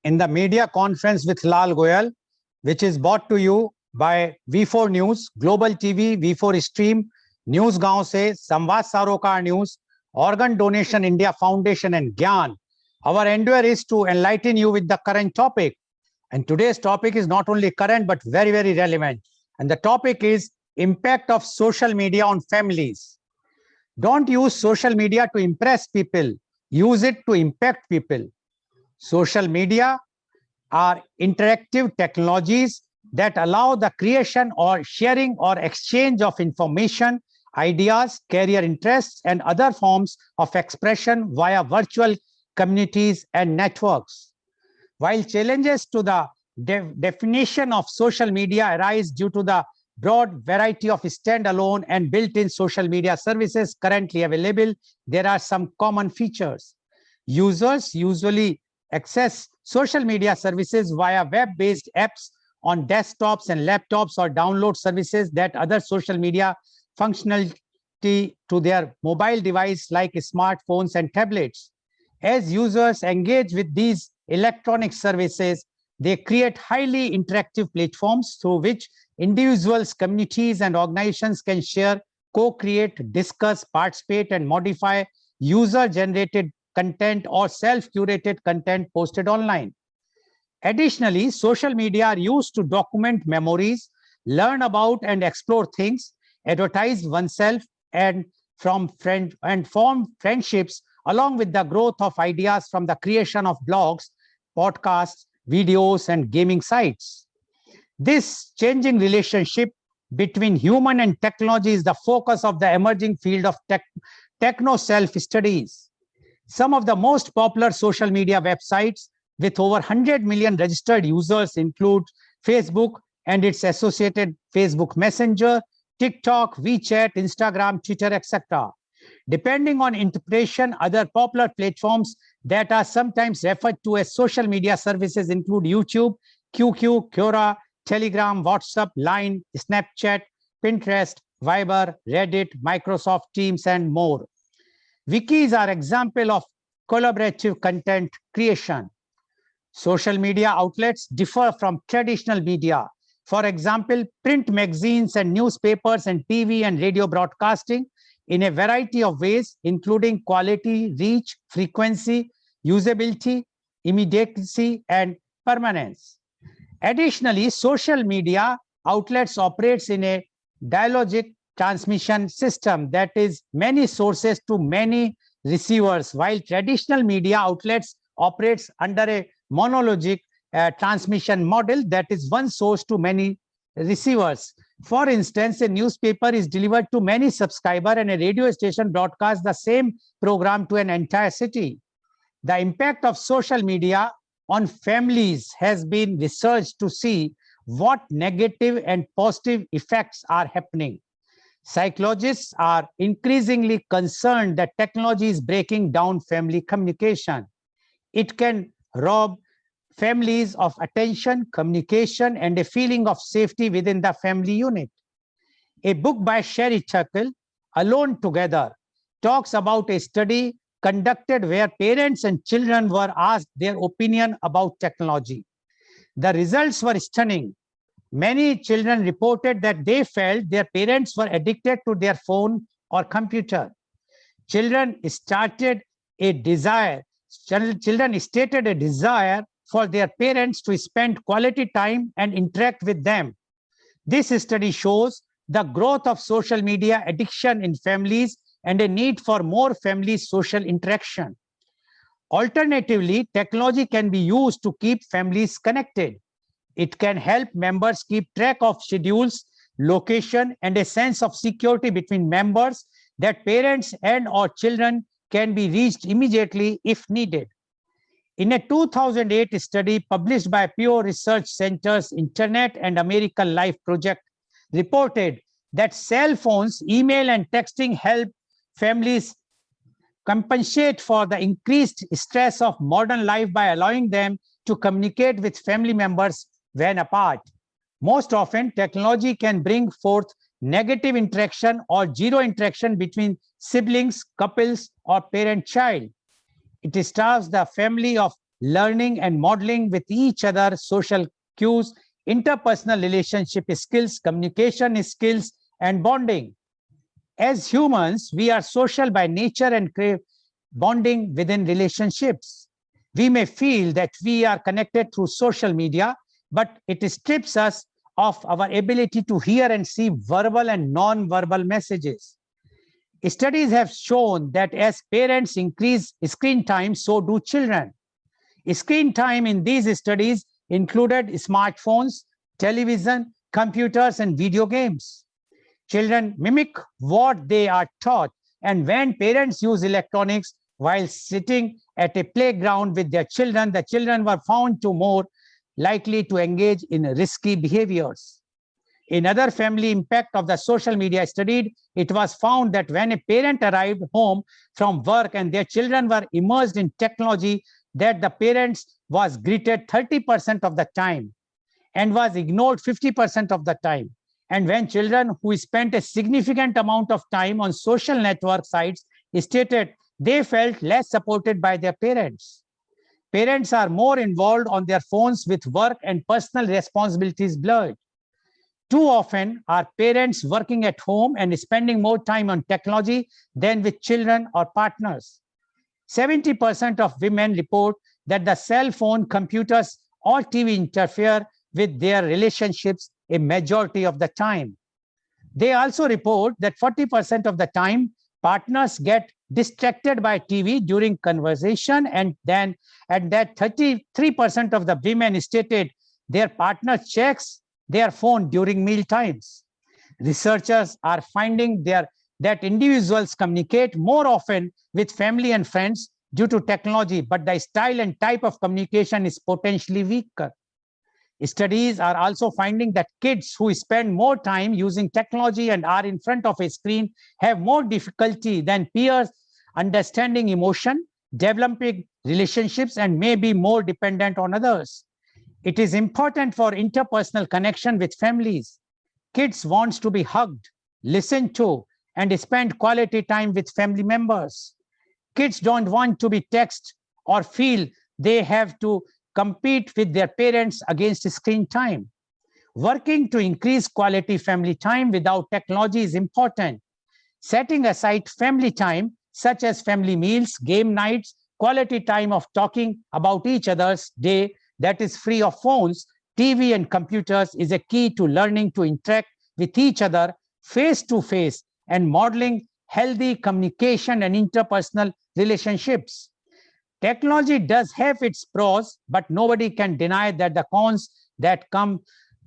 in the media conference with Lal Goyal, which is brought to you by V4 News, Global TV, V4 Stream, News Gaon Se, Samvad Sarokar News, Organ Donation India Foundation and Gyan. Our endeavor is to enlighten you with the current topic. And today's topic is not only current, but very, very relevant. And the topic is impact of social media on families. Don't use social media to impress people. Use it to impact people. Social media are interactive technologies that allow the creation or sharing or exchange of information, ideas, career interests, and other forms of expression via virtual communities and networks. While challenges to the definition of social media arise due to the broad variety of standalone and built-in social media services currently available, there are some common features. Users usually access social media services via web-based apps on desktops and laptops or download services that other social media functionality to their mobile device like smartphones and tablets. As users engage with these electronic services, they create highly interactive platforms through which individuals, communities, and organizations can share, co-create, discuss, participate, and modify user-generated content or self-curated content posted online. Additionally, social media are used to document memories, learn about and explore things, advertise oneself, and form friendships, along with the growth of ideas from the creation of blogs, podcasts, videos, and gaming sites. This changing relationship between human and technology is the focus of the emerging field of techno self-studies. Some of the most popular social media websites with over 100 million registered users include Facebook and its associated Facebook Messenger, TikTok, WeChat, Instagram, Twitter, etc. Depending on interpretation, other popular platforms that are sometimes referred to as social media services include YouTube, QQ, Quora, Telegram, WhatsApp, Line, Snapchat, Pinterest, Viber, Reddit, Microsoft Teams, and more. Wikis are example of collaborative content creation. Social media outlets differ from traditional media. For example, print magazines and newspapers and TV and radio broadcasting in a variety of ways, including quality, reach, frequency, usability, immediacy, and permanence. Additionally, social media outlets operates in a dialogic transmission system, that is, many sources to many receivers, while traditional media outlets operates under a monologic transmission model, that is, one source to many receivers. For instance, a newspaper is delivered to many subscribers and a radio station broadcasts the same program to an entire city. The impact of social media on families has been researched to see what negative and positive effects are happening. Psychologists are increasingly concerned that technology is breaking down family communication. It can rob families of attention, communication, and a feeling of safety within the family unit. A book by Sherry Turkle, Alone Together, talks about a study conducted where parents and children were asked their opinion about technology. The results were stunning. Many children reported that they felt their parents were addicted to their phone or computer. Children stated a desire for their parents to spend quality time and interact with them. This study shows the growth of social media addiction in families and a need for more family social interaction. Alternatively, technology can be used to keep families connected. It can help members keep track of schedules, location, and a sense of security between members, that parents and or children can be reached immediately if needed. In a 2008 study published by Pew Research Center's Internet and American Life project, reported that cell phones, email, and texting help families compensate for the increased stress of modern life by allowing them to communicate with family members when apart. Most often, technology can bring forth negative interaction or zero interaction between siblings, couples, or parent-child. It starves the family of learning and modeling with each other social cues, interpersonal relationship skills, communication skills, and bonding. As humans, we are social by nature and crave bonding within relationships. We may feel that we are connected through social media, but it strips us of our ability to hear and see verbal and non-verbal messages. Studies have shown that as parents increase screen time, so do children. Screen time in these studies included smartphones, television, computers, and video games. Children mimic what they are taught, and when parents use electronics while sitting at a playground with their children, the children were found to more likely to engage in risky behaviors. Another family impact of the social media studied, it was found that when a parent arrived home from work and their children were immersed in technology, that the parents was greeted 30% of the time and was ignored 50% of the time. And when children who spent a significant amount of time on social network sites stated they felt less supported by their parents. Parents are more involved on their phones with work and personal responsibilities blurred. Too often, are parents working at home and spending more time on technology than with children or partners. 70% of women report that the cell phone, computers, or TV interfere with their relationships a majority of the time. They also report that 40% of the time, partners get distracted by TV during conversation, and that 33% of the women stated their partner checks their phone during meal times. Researchers are finding that individuals communicate more often with family and friends due to technology, but the style and type of communication is potentially weaker. Studies are also finding that kids who spend more time using technology and are in front of a screen have more difficulty than peers understanding emotion, developing relationships, and may be more dependent on others. It is important for interpersonal connection with families. Kids want to be hugged, listened to, and spend quality time with family members. Kids don't want to be texted or feel they have to compete with their parents against screen time. Working to increase quality family time without technology is important. Setting aside family time, such as family meals, game nights, quality time of talking about each other's day that is free of phones, TV, and computers is a key to learning to interact with each other face to face and modeling healthy communication and interpersonal relationships. Technology does have its pros, but nobody can deny that the cons that come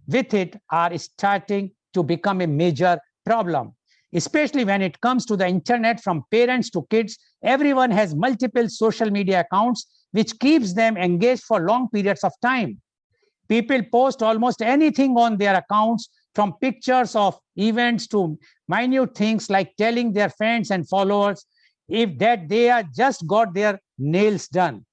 with it are starting to become a major problem. Especially when it comes to the internet, from parents to kids, everyone has multiple social media accounts, which keeps them engaged for long periods of time. People post almost anything on their accounts, from pictures of events to minute things like telling their friends and followers if that they are just got their nails done.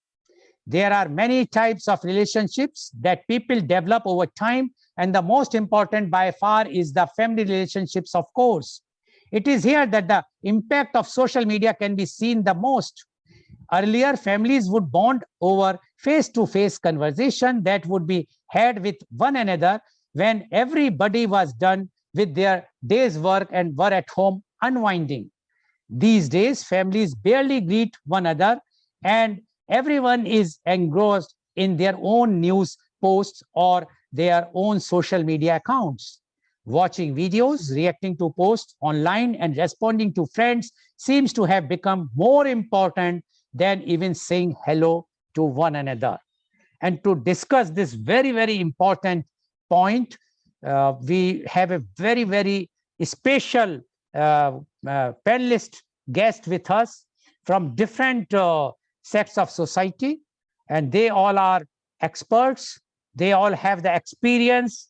There are many types of relationships that people develop over time, and the most important by far is the family relationships, of course. It is here that the impact of social media can be seen the most. Earlier, families would bond over face-to-face conversation that would be had with one another when everybody was done with their day's work and were at home unwinding. These days, families barely greet one another, and everyone is engrossed in their own news posts or their own social media accounts. Watching videos, reacting to posts online, and responding to friends seems to have become more important than even saying hello to one another. And to discuss this very, very important point, we have a very, very special panelist guest with us from different sects of society, and they all are experts. They all have the experience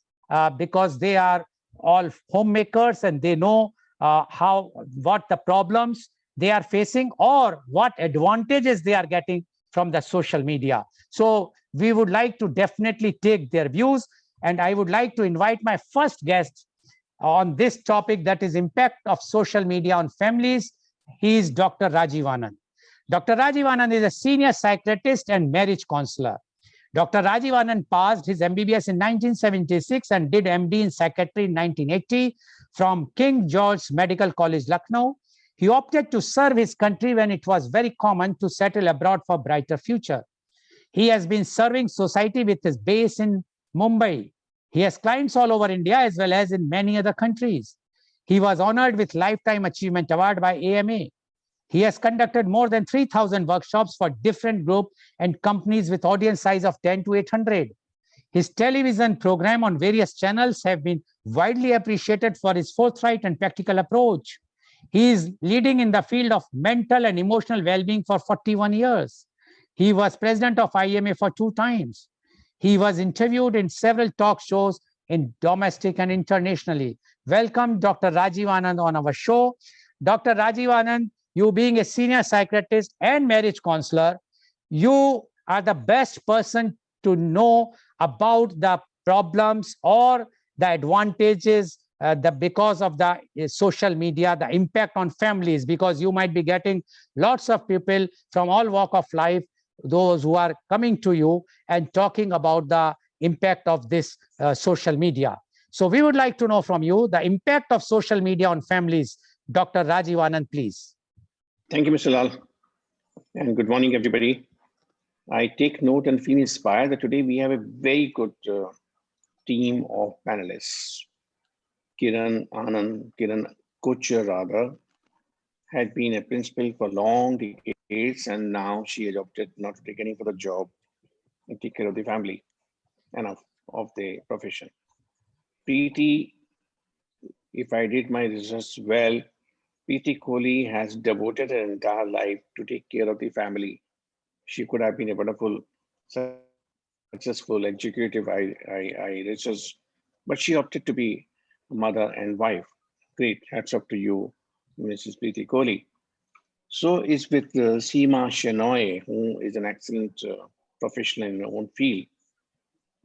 because they are all homemakers, and they know what the problems they are facing or what advantages they are getting from the social media. So we would like to definitely take their views, and I would like to invite my first guest on this topic, that is impact of social media on families. He is Dr. Rajiv Anand. Dr. Rajiv Anand is a senior psychiatrist and marriage counselor. Dr. Rajiv Anand passed his MBBS in 1976 and did MD in psychiatry in 1980 from King George Medical College, Lucknow. He opted to serve his country when it was very common to settle abroad for a brighter future. He has been serving society with his base in Mumbai. He has clients all over India as well as in many other countries. He was honored with Lifetime Achievement Award by AMA. He has conducted more than 3,000 workshops for different groups and companies with audience size of 10 to 800. His television program on various channels have been widely appreciated for his forthright and practical approach. He is leading in the field of mental and emotional well-being for 41 years. He was president of IMA for 2 times. He was interviewed in several talk shows in domestic and internationally. Welcome, Dr. Rajiv Anand on our show. Dr. Rajiv Anand, you being a senior psychiatrist and marriage counselor, you are the best person to know about the problems or the advantages because of the social media, the impact on families, because you might be getting lots of people from all walk of life, those who are coming to you and talking about the impact of this social media. So we would like to know from you the impact of social media on families. Dr. Rajiv Anand, please. Thank you, Mr. Lal, and good morning, everybody. I take note and feel inspired that today we have a very good team of panelists. Kiran Kochhar rather, had been a principal for long decades, and now she has opted not to take any further job and take care of the family and of the profession. Preeti, if I did my research well, Preeti Kohli has devoted her entire life to take care of the family. She could have been a wonderful, successful executive, I researched, but she opted to be a mother and wife. Great, hats off to you, Mrs. Preeti Kohli. So is with Seema Shenoy, who is an excellent professional in her own field.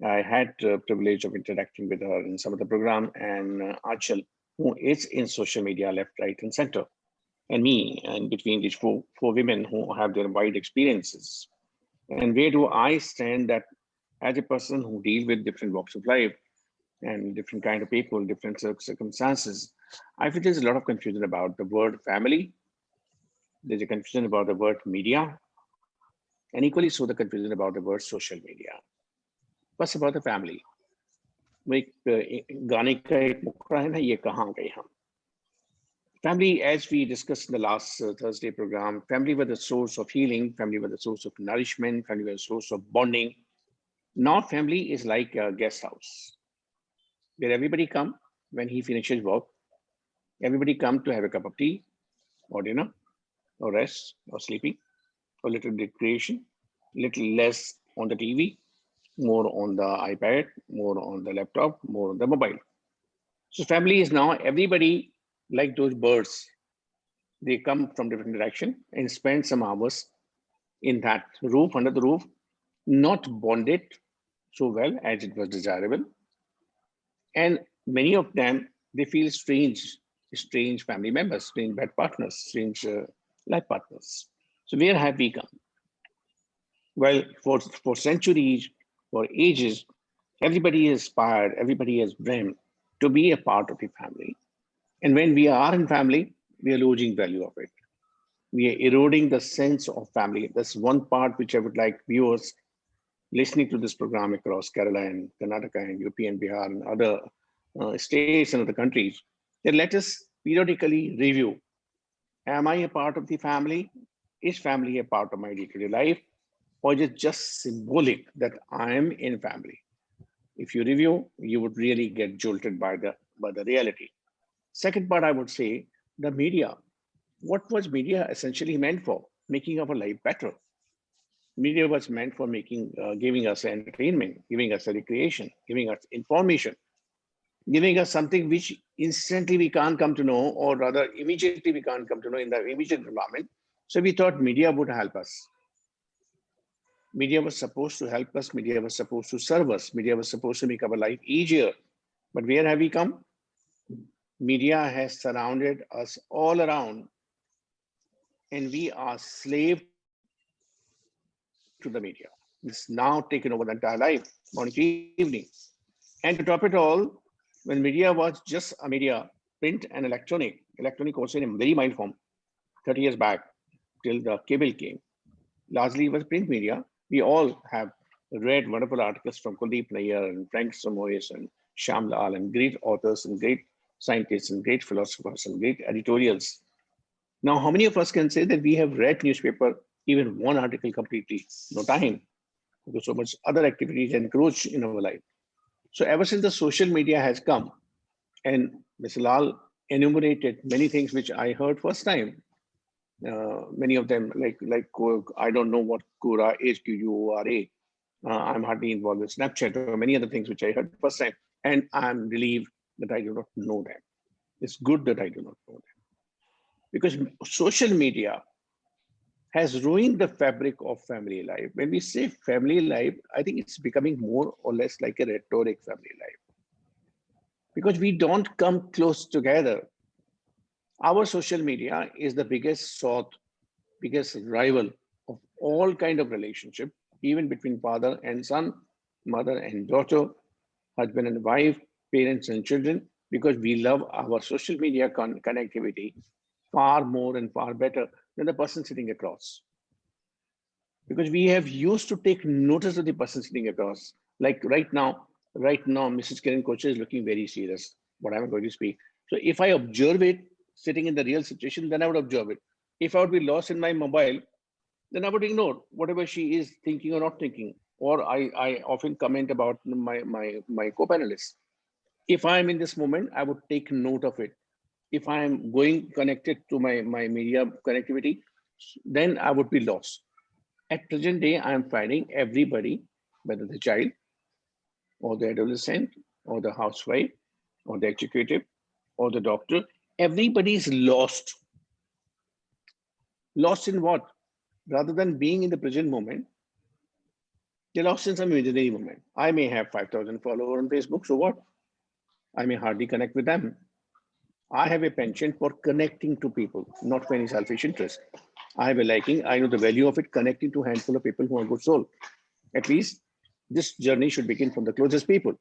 I had the privilege of interacting with her in some of the program, and Achal, who is in social media left, right, and center, and me, and between these four women who have their wide experiences. And where do I stand that as a person who deals with different walks of life and different kind of people, different circumstances, I feel there's a lot of confusion about the word family. There's a confusion about the word media, and equally so the confusion about the word social media. First about the family. Family, as we discussed in the last Thursday program, family was the source of healing, family was the source of nourishment, family was the source of bonding. Now family is like a guest house, where everybody come when he finishes work. Everybody come to have a cup of tea or dinner or rest or sleeping or little recreation, little less on the TV, more on the iPad, more on the laptop, more on the mobile. So family is now everybody like those birds. They come from different direction and spend some hours in that roof, under the roof, not bonded so well as it was desirable. And many of them, they feel strange family members, strange bed partners, strange life partners. So where have we come? Well, for centuries, for ages, everybody is aspired, everybody has dreamed to be a part of the family. And when we are in family, we are losing value of it. We are eroding the sense of family. That's one part which I would like viewers listening to this program across Kerala and Karnataka and UP and Bihar and other states and other countries, then let us periodically review. Am I a part of the family? Is family a part of my day-to-day life? Or is it just symbolic that I am in family? If you review, you would really get jolted by the reality. Second part, I would say the media. What was media essentially meant for? Making our life better. Media was meant for giving us entertainment, giving us a recreation, giving us information, giving us something which instantly we can't come to know, or rather immediately we can't come to know in the immediate environment. So we thought media would help us. Media was supposed to help us. Media was supposed to serve us. Media was supposed to make our life easier. But where have we come? Media has surrounded us all around, and we are slave to the media. It's now taken over the entire life, morning to evening. And to top it all, when media was just a media, print and electronic also in a very mild form, 30 years back, till the cable came, largely was print media. We all have read wonderful articles from Kuldeep Nayyar and Frank Samoyes and Shyam Lal and great authors and great scientists and great philosophers and great editorials. Now, how many of us can say that we have read newspaper, even one article completely? No time, because so much other activities encroach in our life. So ever since the social media has come, and Mr. Lal enumerated many things which I heard first time. Many of them, like I don't know what Quora is, QURA. I'm hardly involved with Snapchat or many other things which I heard first time, and I'm relieved that I do not know them. It's good that I do not know them, because social media has ruined the fabric of family life. When we say family life, I think it's becoming more or less like a rhetoric family life, because we don't come close together. Our social media is the biggest sort, biggest rival of all kind of relationship, even between father and son, mother and daughter, husband and wife, parents and children, because we love our social media connectivity far more and far better than the person sitting across. Because we have used to take notice of the person sitting across. Like right now, Mrs. Kiran Kochhar is looking very serious, what I'm going to speak. So if I observe it sitting in the real situation, then I would observe it. If I would be lost in my mobile, then I would ignore whatever she is thinking or not thinking. Or I often comment about my co-panelists. If I'm in this moment, I would take note of it. If I'm going connected to my media connectivity, then I would be lost. At present day, I am finding everybody, whether the child or the adolescent or the housewife or the executive or the doctor, everybody is lost. Lost in what? Rather than being in the present moment, they're lost in some imaginary moment. I may have 5,000 followers on Facebook, so what? I may hardly connect with them. I have a penchant for connecting to people, not for any selfish interest. I have a liking, I know the value of it, connecting to a handful of people who are good soul. At least this journey should begin from the closest people,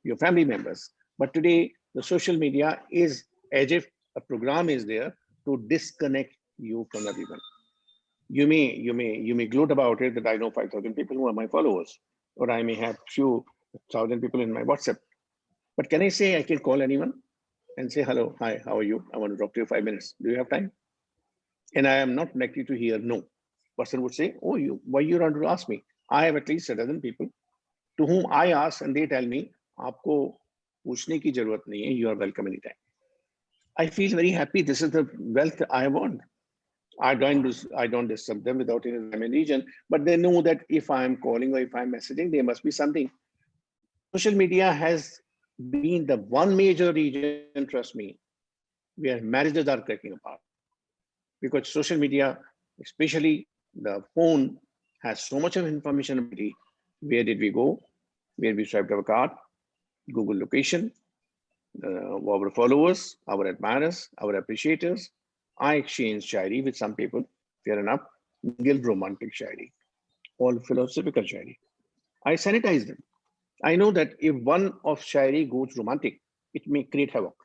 your family members. But today, the social media is as if a program is there to disconnect you from everyone. You may gloat about it that I know 5,000 people who are my followers, or I may have few thousand people in my WhatsApp. But can I say I can call anyone and say, hello, hi, how are you? I want to talk to you 5 minutes. Do you have time? And I am not likely to hear no. Person would say, oh, why you want to ask me? I have at least a dozen people to whom I ask and they tell me, आपको पूछने की जरूरत नहीं है, you are welcome anytime. I feel very happy. This is the wealth I want. I don't disturb them without any rhyme and reason, but they know that if I'm calling or if I'm messaging, there must be something. Social media has been the one major region, trust me, where marriages are cracking apart. Because social media, especially the phone, has so much of information ability. Where did we go? Where we swiped our card, Google location, our followers, our admirers, our appreciators. I exchange shairi with some people, fair enough, nil romantic shairi, all philosophical shairi. I sanitize them. I know that if one of shairi goes romantic, it may create havoc.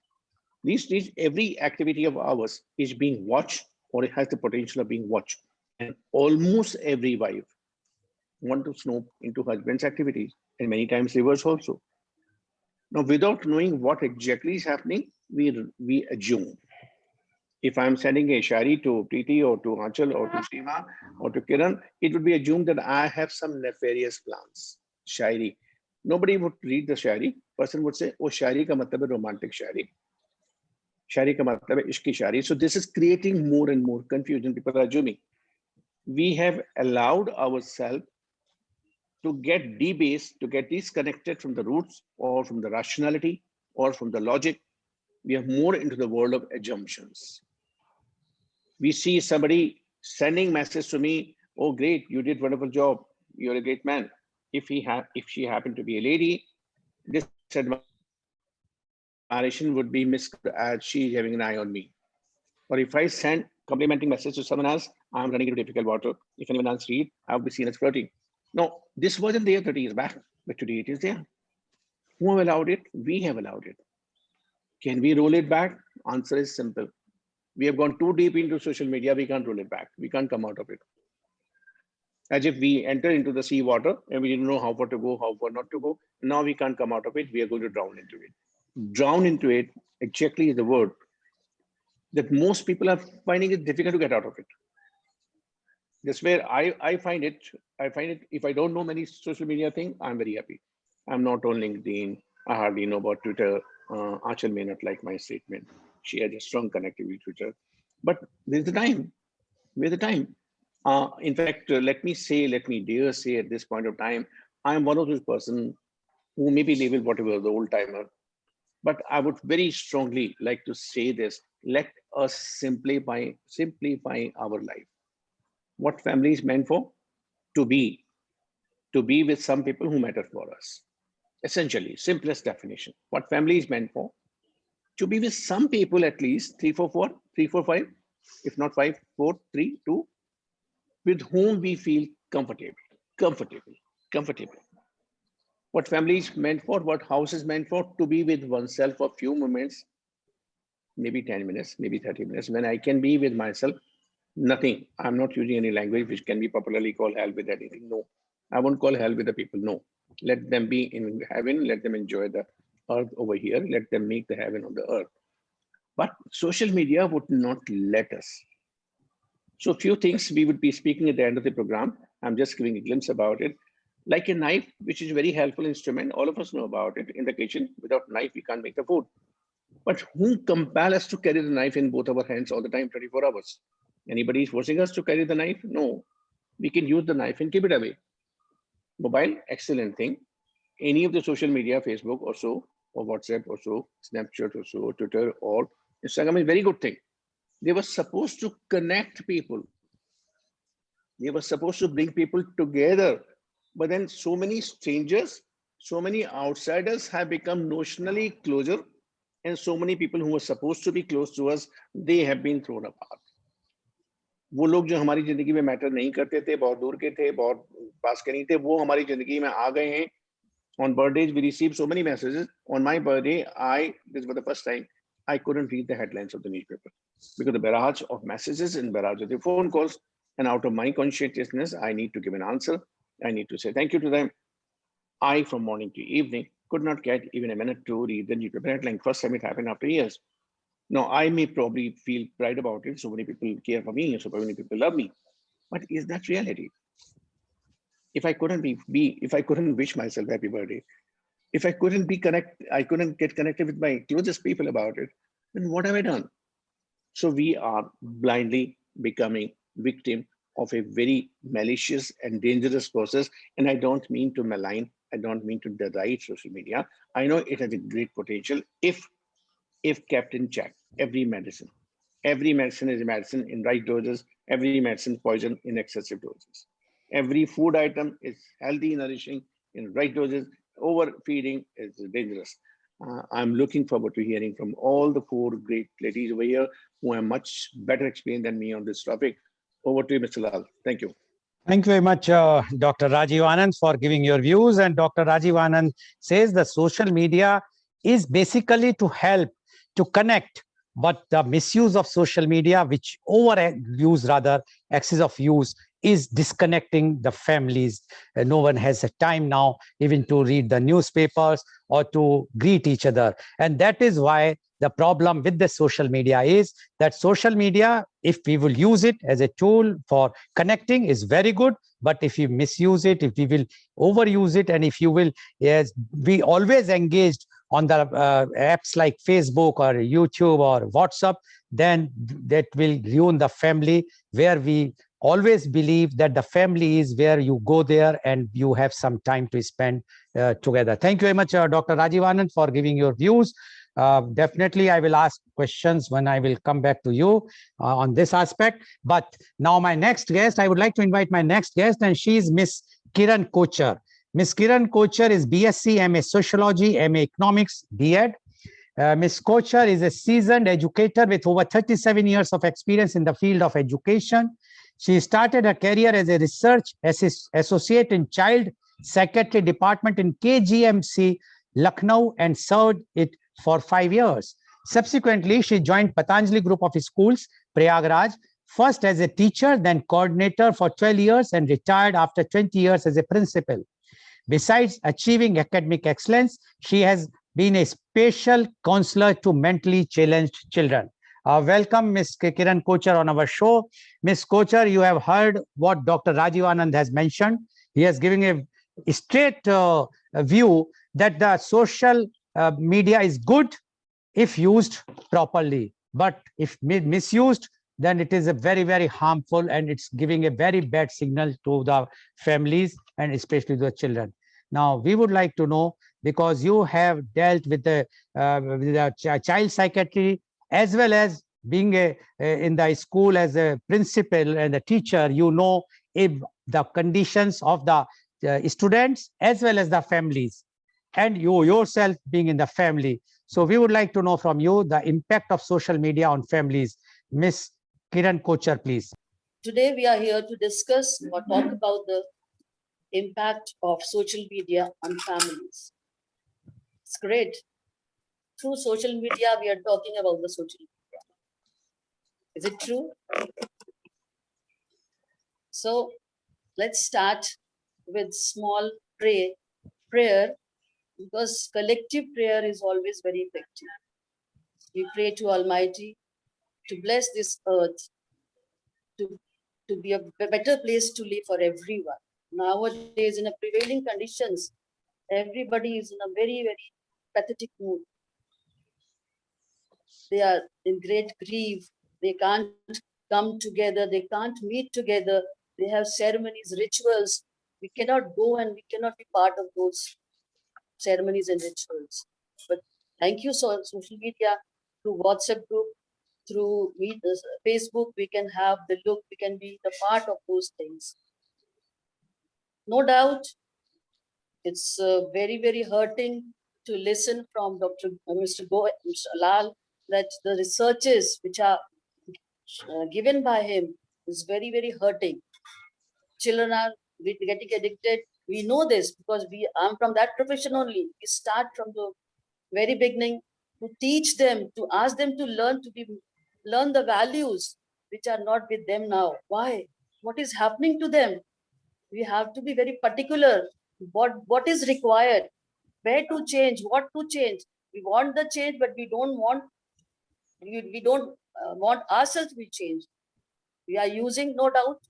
These days, every activity of ours is being watched or it has the potential of being watched. And almost every wife want to snoop into husband's activities and many times reverse also. Now, without knowing what exactly is happening, we assume. If I'm sending a shari to Preeti or to Anchal or to Seema or to Kiran, it would be assumed that I have some nefarious plans. Shairi. Nobody would read the shairi. Person would say, oh, shairi ka matlab hai romantic shairi. Shairi ka matlab hai ishki shairi. So this is creating more and more confusion. People are assuming. We have allowed ourselves to get debased, to get disconnected from the roots or from the rationality or from the logic. We are more into the world of assumptions. We see somebody sending message to me, oh, great, you did wonderful job. You're a great man. If she happened to be a lady, this admiration would be missed as she's having an eye on me. Or if I send complimenting message to someone else, I'm running into difficult water. If anyone else read, I would be seen as flirting. No, this wasn't there 30 years back, but today it is there. Who have allowed it? We have allowed it. Can we roll it back? Answer is simple. We have gone too deep into social media. We can't roll it back. We can't come out of it. As if we enter into the sea water and we didn't know how far to go, how far not to go. Now we can't come out of it. We are going to drown into it. Drown into it exactly is the word that most people are finding it difficult to get out of it. That's where I find it. If I don't know many social media things, I'm very happy. I'm not on LinkedIn. I hardly know about Twitter. Achal may not like my statement. She has a strong connectivity with Twitter. But there's the time. Where's the time? In fact, let me dare say at this point of time, I'm one of those person who may be labeled whatever, the old timer. But I would very strongly like to say this: let us simplify our life. What family is meant for? To be with some people who matter for us. Essentially, simplest definition. What family is meant for? To be with some people, at least 3, 4, 5, if not 5, 4, 3, 2, with whom we feel comfortable. What family is meant for, what house is meant for, to be with oneself for a few moments, maybe 10 minutes, maybe 30 minutes, when I can be with myself. Nothing. I'm not using any language which can be popularly called hell with anything. No, I won't call hell with the people. No, let them be in heaven. Let them enjoy the earth over here. Let them make the heaven on the earth. But social media would not let us. So few things we would be speaking at the end of the program. I'm just giving a glimpse about it. Like a knife, which is a very helpful instrument. All of us know about it in the kitchen. Without knife, we can't make the food. But who compel us to carry the knife in both our hands all the time, 24 hours? Anybody is forcing us to carry the knife? No, we can use the knife and keep it away. Mobile, excellent thing. Any of the social media, Facebook or so, or WhatsApp or so, Snapchat or so, Twitter or Instagram is very good thing. They were supposed to connect people. They were supposed to bring people together. But then so many strangers, so many outsiders have become notionally closer. And so many people who were supposed to be close to us, they have been thrown apart. वो लोग जो हमारी जिंदगी में matter नहीं करते थे, बहुत दूर के थे, बहुत पास के नहीं थे, वो हमारी जिंदगी में आ गए हैं. On birthdays, we received so many messages. On my birthday, this was the first time, I couldn't read the headlines of the newspaper because the barrage of messages and barrage of the phone calls, and out of my conscientiousness, I need to give an answer. I need to say thank you to them. I, from morning to evening, could not get even a minute to read the newspaper headline. First time it happened after years. Now, I may probably feel pride about it. So many people care for me, so many people love me. But is that reality? If I couldn't if I couldn't wish myself happy birthday, if I couldn't get connected with my closest people about it, then what have I done? So we are blindly becoming victim of a very malicious and dangerous process. And I don't mean to malign, I don't mean to deride social media. I know it has a great potential if kept in check. Every medicine is a medicine in right doses. Every medicine poison in excessive doses. Every food item is healthy, nourishing in right doses. Overfeeding is dangerous. I'm looking forward to hearing from all the 4 great ladies over here who are much better explained than me on this topic. Over to you, Mr. Lal. Thank you. Thank you very much, Dr. Rajiv Anand, for giving your views. And Dr. Rajiv Anand says the social media is basically to help, to connect, but the misuse of social media, which overuse rather, excess of use, is disconnecting the families. No one has a time now even to read the newspapers or to greet each other. And that is why the problem with the social media is that social media, if we will use it as a tool for connecting, is very good. But if you misuse it, if we will overuse it, and if you will, yes, we always engaged on the apps like Facebook or YouTube or WhatsApp, then that will ruin the family, where we always believe that the family is where you go there and you have some time to spend together. Thank you very much, Dr. Rajiv Anand, for giving your views. Definitely, I will ask questions when I will come back to you on this aspect. But now my next guest, I would like to invite my next guest, and she is Miss Kiran Kochar. Miss Kiran Kochar is BSc, MA Sociology, MA Economics, B.Ed. Ms. Kochar is a seasoned educator with over 37 years of experience in the field of education. She started her career as a research associate in Child Psychiatry Department in KGMC, Lucknow, and served it for 5 years. Subsequently, she joined Patanjali Group of Schools, Prayagraj, first as a teacher, then coordinator for 12 years, and retired after 20 years as a principal. Besides achieving academic excellence, she has been a special counselor to mentally challenged children. Welcome, Ms. Kiran Kochar, on our show. Ms. Kochar, you have heard what Dr. Rajiv Anand has mentioned. He has given a straight view that the social media is good if used properly, but if misused, then it is a very, very harmful, and it's giving a very bad signal to the families and especially the children. Now, we would like to know, because you have dealt with the child psychiatry, as well as being in the school as a principal and a teacher, you know if the conditions of the students as well as the families, and you yourself being in the family. So we would like to know from you the impact of social media on families. Ms. Kiran Kochar, please. Today we are here to discuss or talk about the impact of social media on families. It's great. Through social media, we are talking about the social media. Is it true? So let's start with small prayer, because collective prayer is always very effective. We pray to Almighty to bless this earth, to be a better place to live for everyone. Nowadays, in a prevailing conditions, everybody is in a very, very pathetic mood. They are in great grief. They can't come together. They can't meet together. They have ceremonies, rituals. We cannot go and we cannot be part of those ceremonies and rituals. But thank you, social media, through WhatsApp group, through Facebook, we can have the look, we can be the part of those things. No doubt, it's very, very hurting to listen from Mr. Lal that the researches which are given by him is very, very hurting. Children are getting addicted. We know this because I'm from that profession only. We start from the very beginning to teach them, to ask them to learn the values which are not with them now. Why? What is happening to them? We have to be very particular. What is required? Where to change? What to change? We want the change, but we don't want ourselves to be changed. We are using, no doubt,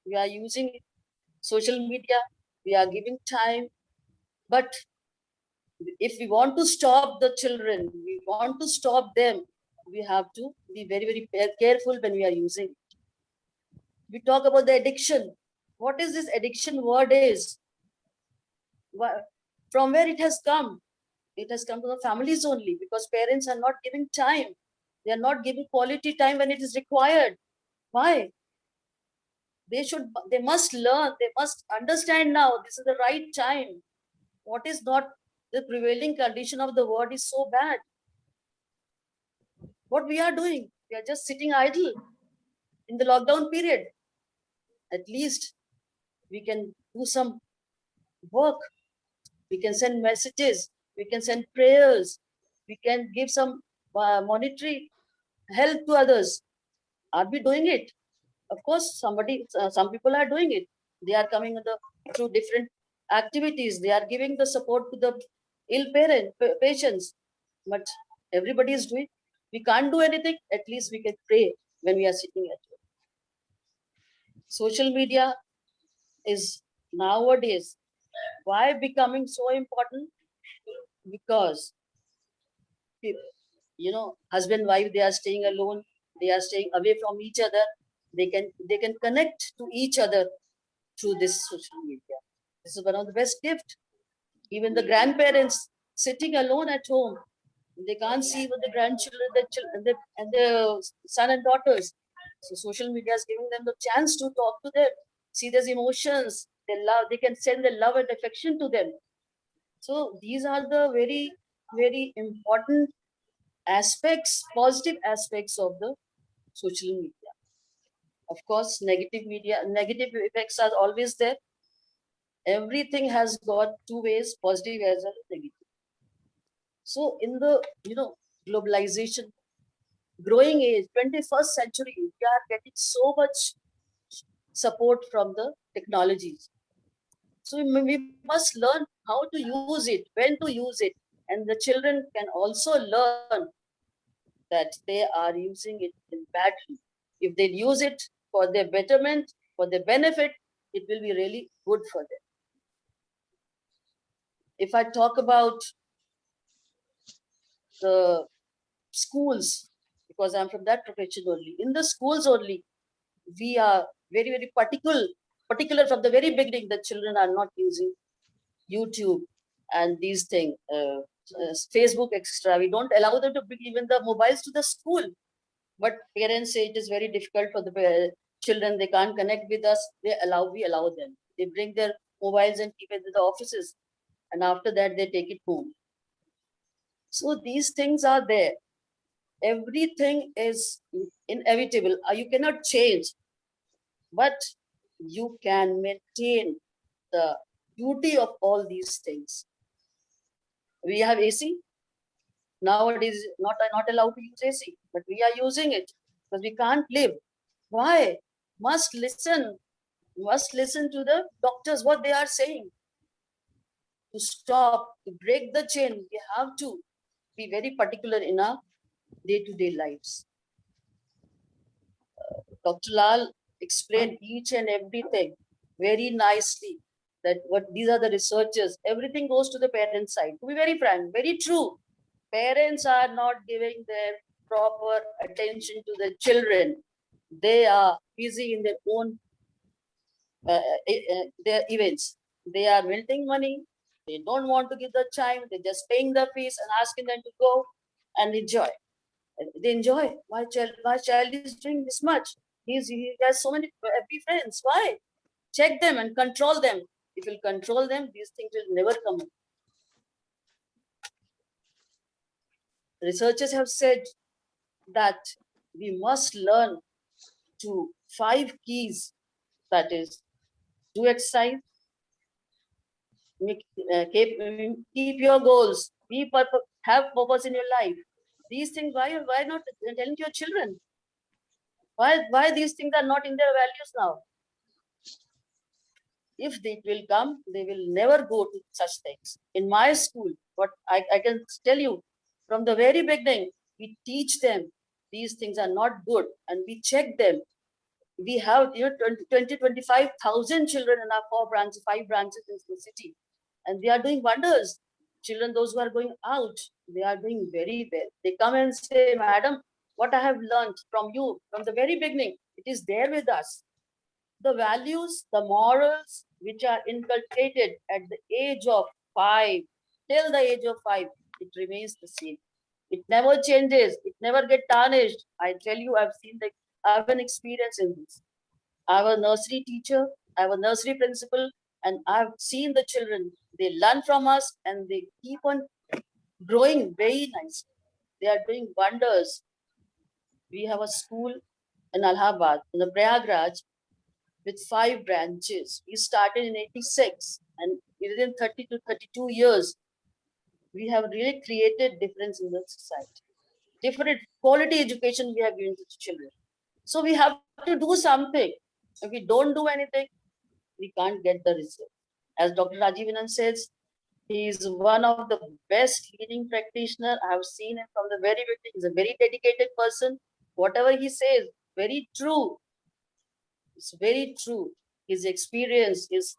we are using social media. We are giving time, but if we want to stop the children, we want to stop them, we have to be very, very careful when we are using it. We talk about the addiction. What is this addiction word is? From where it has come? It has come to the families only, because parents are not giving time. They are not giving quality time when it is required. Why? They must learn, they must understand now this is the right time. What is not the prevailing condition of the world is so bad. What we are doing, we are just sitting idle in the lockdown period. At least we can do some work. We can send messages. We can send prayers. We can give some monetary help to others. Are we doing it? Of course, some people are doing it. They are coming through different activities. They are giving the support to the ill patients. But everybody is doing. We can't do anything. At least we can pray when we are sitting at home. Social media is nowadays why becoming so important? Because husband, wife, they are staying alone. They are staying away from each other. They can connect to each other through this social media. This is one of the best gifts. Even the grandparents sitting alone at home, they can't see with the grandchildren, and their son and daughters. So social media is giving them the chance to talk to them, see their emotions, their love. They can send their love and affection to them. So these are the very, very important aspects, positive aspects of the social media. Of course, negative negative effects are always there. Everything has got two ways, positive as well as negative. So in the, globalization, growing age, 21st century, we are getting so much support from the technologies. So we must learn how to use it, when to use it. And the children can also learn that they are using it in badly. If they use it for their betterment, for their benefit, it will be really good for them. If I talk about the schools, because I'm from that profession only, in the schools only, we are very, very particular from the very beginning that children are not using YouTube and these things, Facebook, etc. We don't allow them to bring even the mobiles to the school. But parents say it is very difficult for the children. They can't connect with us. We allow them. They bring their mobiles and keep it in the offices. And after that, they take it home. So these things are there. Everything is inevitable. You cannot change, but you can maintain the beauty of all these things. We have AC. Nowadays, not allowed to use AC, but we are using it because we can't live. Why? Must listen to the doctors, what they are saying. To stop, to break the chain, we have to be very particular in our day-to-day lives. Dr. Lal explained each and everything very nicely, that what these are the researchers, everything goes to the parents' side. To be very frank, very true. Parents are not giving their proper attention to the children. They are busy in their own their events. They are melting money. They don't want to give the time. They're just paying the fees and asking them to go and enjoy. They enjoy. My child is doing this much. He has so many happy friends. Why? Check them and control them. If you control them, these things will never come. Researchers have said that we must learn to 5 keys. That is, do exercise, keep your goals, have purpose in your life. These things, why not telling to your children? Why these things are not in their values now? If they will come, they will never go to such things. In my school, what I can tell you, from the very beginning, we teach them these things are not good and we check them. We have 25,000 children in our 5 branches in the city, and they are doing wonders. Children, those who are going out, they are doing very well. They come and say, Madam, what I have learned from you from the very beginning, it is there with us. The values, the morals, which are inculcated at the age of 5, till the age of 5, it remains the same. It never changes. It never gets tarnished. I tell you, I have an experience in this. I have a nursery teacher, I have a nursery principal, and I've seen the children. They learn from us and they keep on growing very nicely. They are doing wonders. We have a school in Allahabad, in the Prayagraj, with 5 branches. We started in 86, and within 30 to 32 years, we have really created difference in the society. Different quality education we have given to children. So we have to do something. If we don't do anything, we can't get the result. As Dr. Rajiv says, he is one of the best leading practitioner. I have seen him from the very beginning. He's a very dedicated person. Whatever he says, very true. It's very true. His experience is.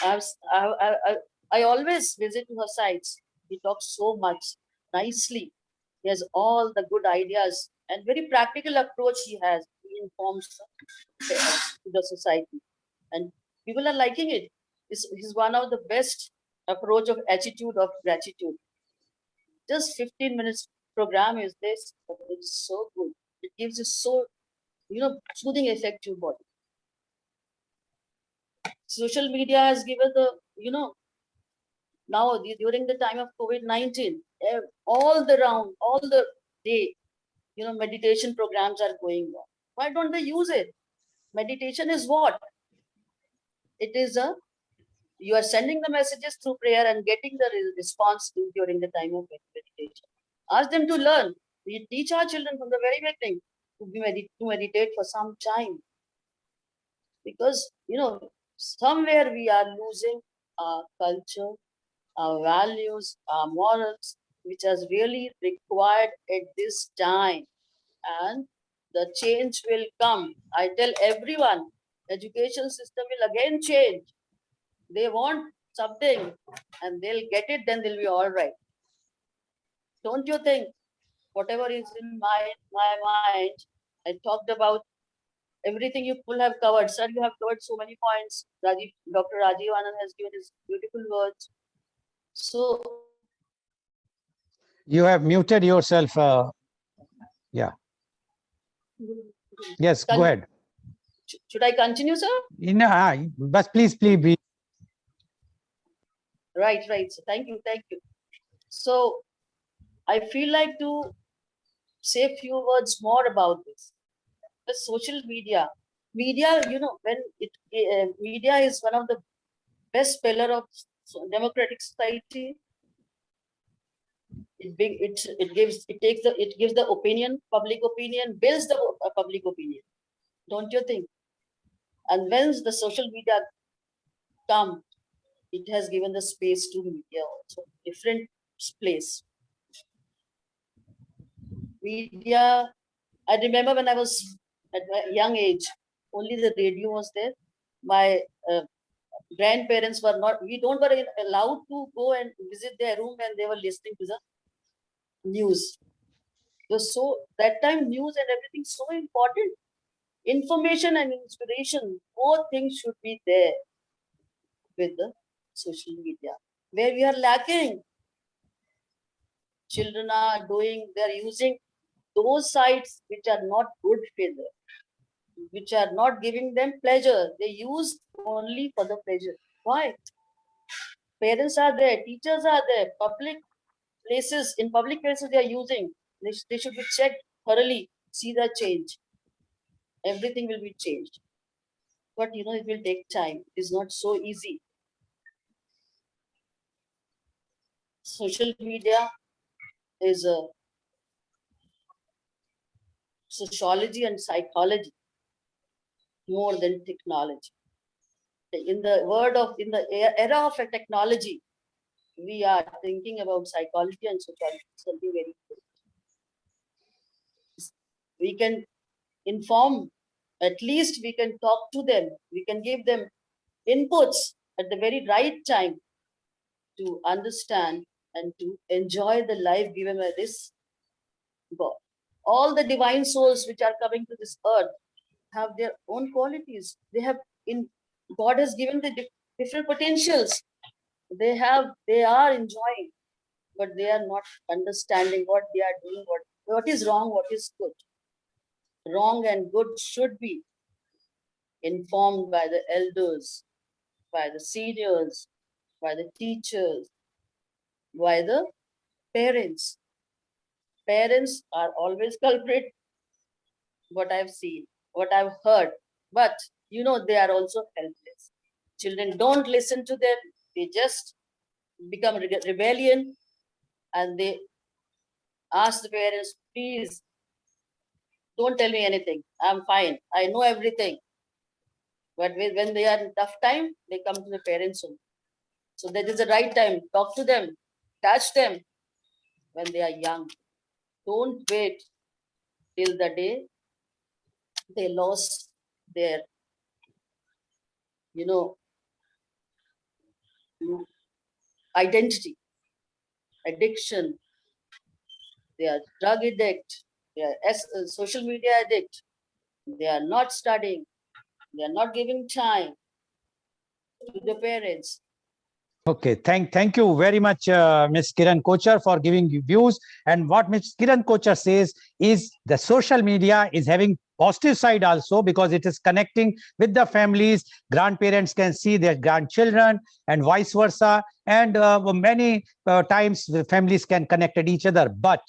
I always visit her sites. He talks so much nicely. He has all the good ideas and very practical approach he has. He informs to the society, and people are liking it. He's one of the best approach of attitude of gratitude. Just 15 minutes program is this, but it's so good. It gives you so soothing effect to your body. Social media has given the now during the time of COVID-19, all the day, meditation programs are going on. Why don't they use it? Meditation is what? It is you are sending the messages through prayer and getting the response during the time of meditation. Ask them to learn. We teach our children from the very beginning to meditate for some time. Because, somewhere we are losing our culture, our values, our morals, which is really required at this time. And the change will come. I tell everyone, education system will again change. They want something and they'll get it, then they'll be all right. Don't you think? Whatever is in my mind, I talked about everything you could have covered. Sir, you have covered so many points. Dr. Rajiv Anand has given his beautiful words. So You have muted yourself. Yeah. Yes, go ahead. Should I continue, sir? But please be. Right. So thank you. So I feel like to say a few words more about this. The social media, when media is one of the best pillar of democratic society. It gives the opinion, public opinion, builds the public opinion. Don't you think? And when the social media come, it has given the space to media also, different place. Media, I remember when I was at my young age, only the radio was there. My grandparents were not, we don't were allowed to go and visit their room when they were listening to the news. So that time news and everything so important. Information and inspiration, both things should be there with the social media. Where we are lacking, children are using those sites which are not good for them, which are not giving them pleasure. They use only for the pleasure. Why? Parents are there, teachers are there, in public places they are using. They should be checked thoroughly, see the change. Everything will be changed. But it will take time. It is not so easy. Social media is a sociology and psychology more than technology. In the era of technology, we are thinking about psychology and sociology, something very good. We can inform, at least we can talk to them, we can give them inputs at the very right time to understand and to enjoy the life given by this God. All the divine souls which are coming to this earth have their own qualities. God has given the different potentials. They are enjoying, but they are not understanding what they are doing, what is wrong, what is good. Wrong and good should be informed by the elders, by the seniors, by the teachers, by the parents. Parents are always culprit, what I've seen, what I've heard, but they are also helpless. Children don't listen to them, they just become rebellion, and they ask the parents, please don't tell me anything, I'm fine, I know everything. But when they are in tough time, they come to the parents only. So that is the right time. Talk to them, touch them when they are young. Don't wait till the day they lost their, identity, addiction. They are drug addict, they are social media addict. They are not studying. They are not giving time to the parents. Okay, thank you very much, Ms. Kiran Kochar, for giving you views. And what Ms. Kiran Kochar says is the social media is having positive side also, because it is connecting with the families. Grandparents can see their grandchildren and vice versa. And many times the families can connect at each other. But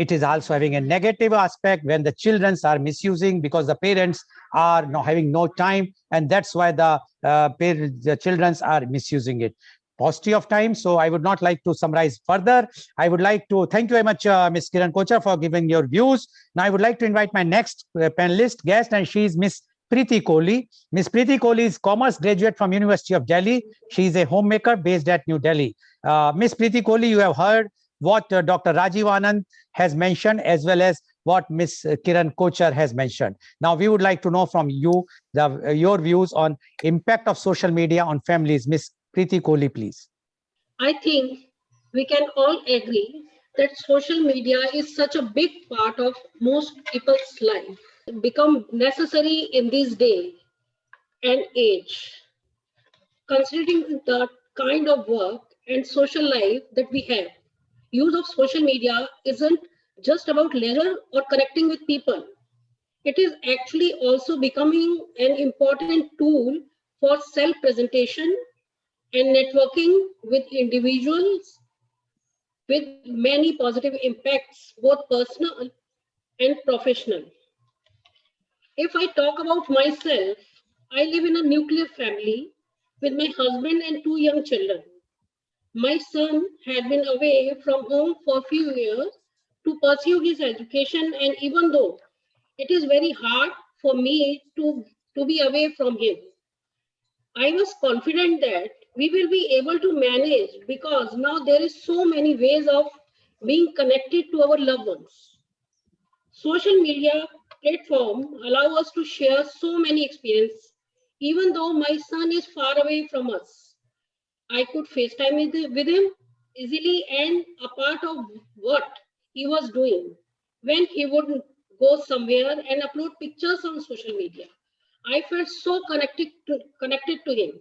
it is also having a negative aspect when the children are misusing because the parents are not having no time, and that's why the children are misusing it. Paucity of time, so I would not like to summarize further. I would like to thank you very much, Ms. Kiran Kochar, for giving your views. Now I would like to invite my next panelist guest, and she is Ms. Preeti Kohli. Ms. Preeti Kohli is commerce graduate from University of Delhi. She is a homemaker based at New Delhi. Ms. Preeti Kohli, you have heard what Dr. Rajiv Anand has mentioned, as well as what Ms. Kiran Kochar has mentioned. Now we would like to know from you your views on impact of social media on families. Ms. Preeti Kohli, please. I think we can all agree that social media is such a big part of most people's life, become necessary in this day and age. Considering the kind of work and social life that we have, use of social media isn't just about leisure or connecting with people. It is actually also becoming an important tool for self-presentation and networking with individuals, with many positive impacts, both personal and professional. If I talk about myself, I live in a nuclear family with my husband and 2 young children. My son had been away from home for a few years to pursue his education, and even though it is very hard for me to be away from him, I was confident that we will be able to manage, because now there is so many ways of being connected to our loved ones. Social media platform allow us to share so many experiences. Even though my son is far away from us, I could FaceTime with him easily and a part of what he was doing when he would go somewhere and upload pictures on social media. I felt so connected to him,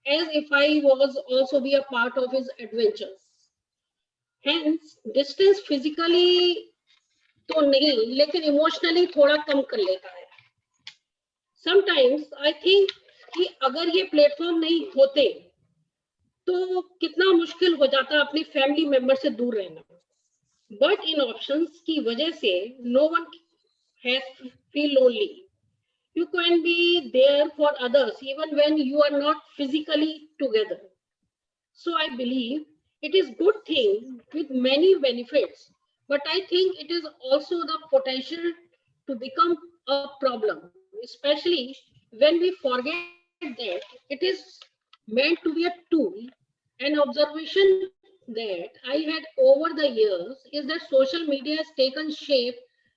as if I was also be a part of his adventures. Hence, distance physically तो नहीं, लेकिन emotionally थोड़ा कम कर लेता है. Sometimes I think कि अगर ये प्लेटफॉर्म नहीं होते तो कितना मुश्किल हो जाता अपनी फैमिली मेंबर से दूर रहना. बट इन ऑप्शंस की वजह से no one has feel lonely. You can be there for others even when you are not physically together. So I believe it is good thing with many benefits, but I think it is also the potential to become a problem, especially when we forget that it is meant to be a tool. An observation that I had over the years is that social media has taken shape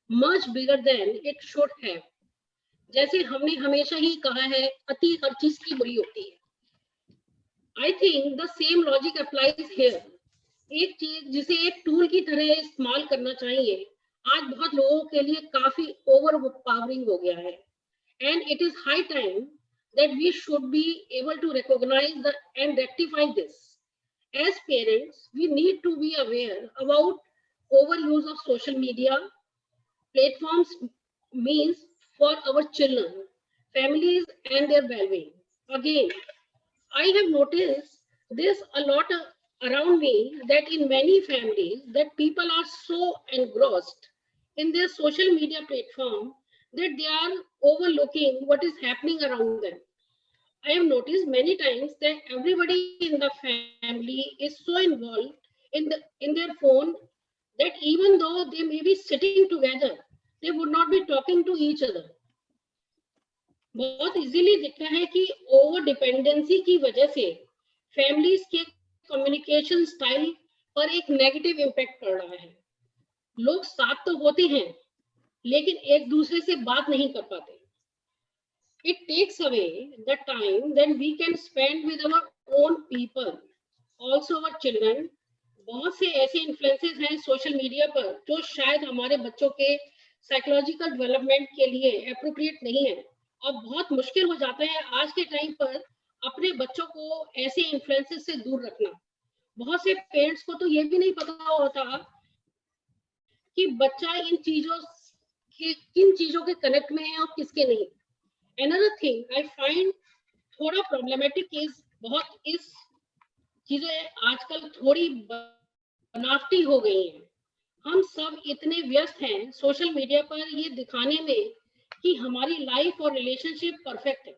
much bigger than it should have. जैसे हमने हमेशा ही कहा है, अति हर चीज की बुरी होती है. I think the same logic applies here. एक चीज जिसे एक टूल की तरह इस्तेमाल करना चाहिए, आज बहुत लोगों के लिए काफी overpowering हो गया है. And it is high time that we should be able to recognize and rectify this. As parents, we need to be aware about overuse of social media platforms means for our children, families, and their well-being. Again, I have noticed this a lot around me, that in many families that people are so engrossed in their social media platform that they are overlooking what is happening around them. I have noticed many times that everybody in the family is so involved in their phone that even though they may be sitting together, they would not be talking to each other. बहुत easily दिखता है कि over dependency की वजह से families के communication style पर एक नेगेटिव इम्पैक्ट पड़ रहा है. लोग साथ तो होते हैं लेकिन एक दूसरे से बात नहीं कर पाते. It takes away the time that we can spend with our own people, also our children. बहुत से ऐसे इन्फ्लुएंसेस हैं सोशल मीडिया पर जो शायद हमारे बच्चों के साइकोलॉजिकल डेवलपमेंट के लिए एप्रोप्रिएट नहीं है, और बहुत मुश्किल हो जाता है आज के टाइम पर अपने बच्चों को ऐसे इन्फ्लुएंसेस से दूर रखना. बहुत से पेरेंट्स को तो ये भी नहीं पता होता कि बच्चा किन चीजों के कनेक्ट में है और किसके नहीं. Another thing I find थोड़ा problematic is बहुत इस चीजें आजकल थोड़ी बनावटी हो गई हैं. हम सब इतने व्यस्त हैं सोशल मीडिया पर ये दिखाने में कि हमारी लाइफ और रिलेशनशिप परफेक्ट है,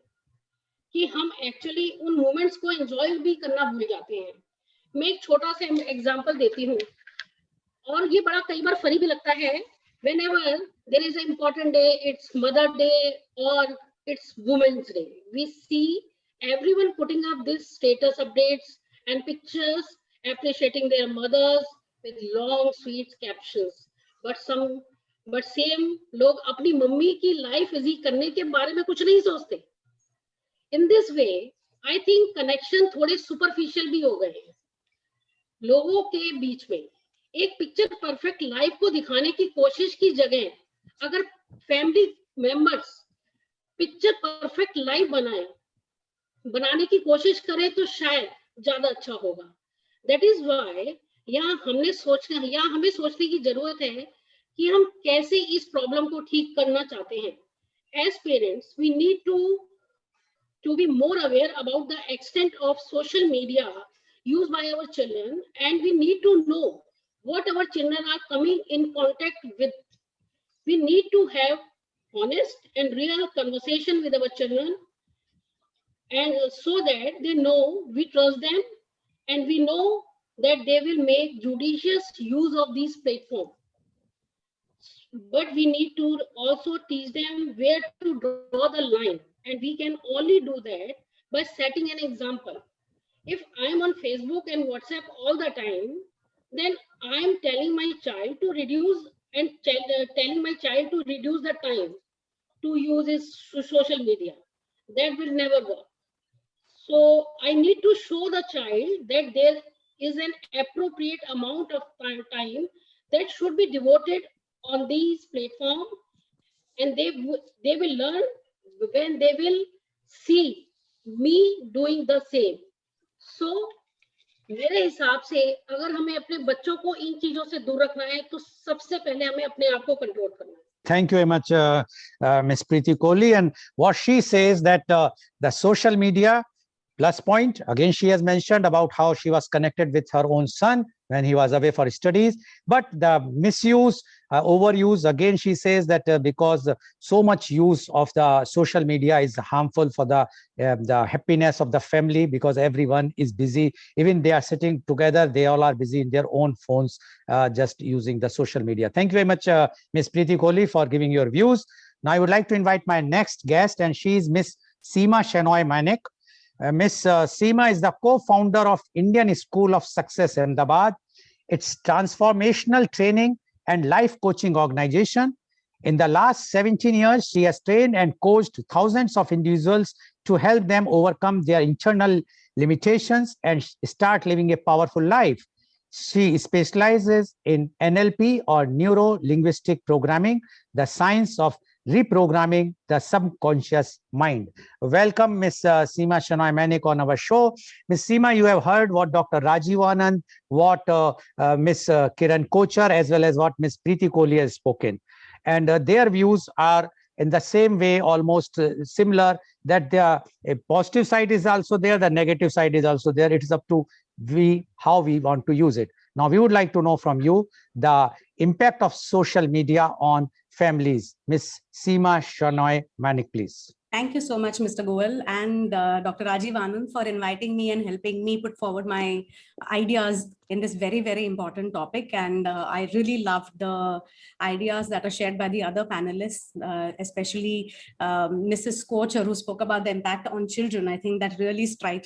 कि हम एक्चुअली उन मोमेंट्स को एंजॉय भी करना भूल जाते हैं। मैं एक छोटा सा एग्जांपल देती हूँ, और ये बड़ा कई बार फनी भी लगता है। whenever there is an important day, it's Mother Day or it's Women's Day, we see everyone putting up this status updates and pictures appreciating their mothers with long sweet captions, but same लोग अपनी mummy की life easy करने के बारे में कुछ नहीं सोचते। In this way I think connection थोड़े सुपरफिशियल भी हो गए हैं लोगों के बीच में। एक पिक्चर परफेक्ट लाइफ को दिखाने की कोशिश की जगह अगर family members picture perfect life बनाने की कोशिश करें तो शायद ज्यादा अच्छा होगा। दैट इज व्हाई यहाँ हमें सोचने की जरूरत है कि हम कैसे इस प्रॉब्लम को ठीक करना चाहते हैं। As parents we need to be more aware about the extent of social media used by our children, and we need to know what our children are coming in contact with. We need to have honest and real conversation with our children, and so that they know we trust them and we know that they will make judicious use of these platforms. But we need to also teach them where to draw the line, and we can only do that by setting an example. If I'm on Facebook and WhatsApp all the time, then I'm telling my child to reduce telling my child to reduce the time to use his social media. That will never work. So I need to show the child that there is an appropriate amount of time that should be devoted on these platforms, and they will learn when they will see me doing the same. So मेरे हिसाब से अगर हमें अपने बच्चों को इन चीजों से दूर रखना है तो सबसे पहले हमें अपने आप को कंट्रोल करना है। Thank you very much, Ms. Preeti Kohli. And what she says that the social media plus point, again, she has mentioned about how she was connected with her own son when he was away for studies. But the misuse, overuse, again, she says that because so much use of the social media is harmful for the happiness of the family, because everyone is busy. Even they are sitting together, they all are busy in their own phones, just using the social media. Thank you very much, Ms. Preeti Kohli, for giving your views. Now I would like to invite my next guest, and she is Ms. Seema Shenoy Manek. Ms. Seema is the co-founder of Indian School of Success Ahmedabad. It's transformational training and life coaching organization. In the last 17 years, she has trained and coached thousands of individuals to help them overcome their internal limitations and start living a powerful life. She specializes in NLP, or neuro-linguistic programming, the science of reprogramming the subconscious mind. Welcome, Ms. Seema Shenoy Manek on our show. Ms. Seema, you have heard what Dr. Rajiv Anand, what Ms. Kiran Kochar, as well as what Ms. Preeti Kohli has spoken. And their views are in the same way, almost similar, that the positive side is also there, the negative side is also there. It is up to how we want to use it. Now, we would like to know from you the impact of social media on families. Ms. Seema Shenoy Manek, please. Thank you so much, Mr. Goel and Dr. Rajiv Anand, for inviting me and helping me put forward my ideas in this very, very important topic. And I really loved the ideas that are shared by the other panelists, especially Mrs. Kochar, who spoke about the impact on children. I think that really struck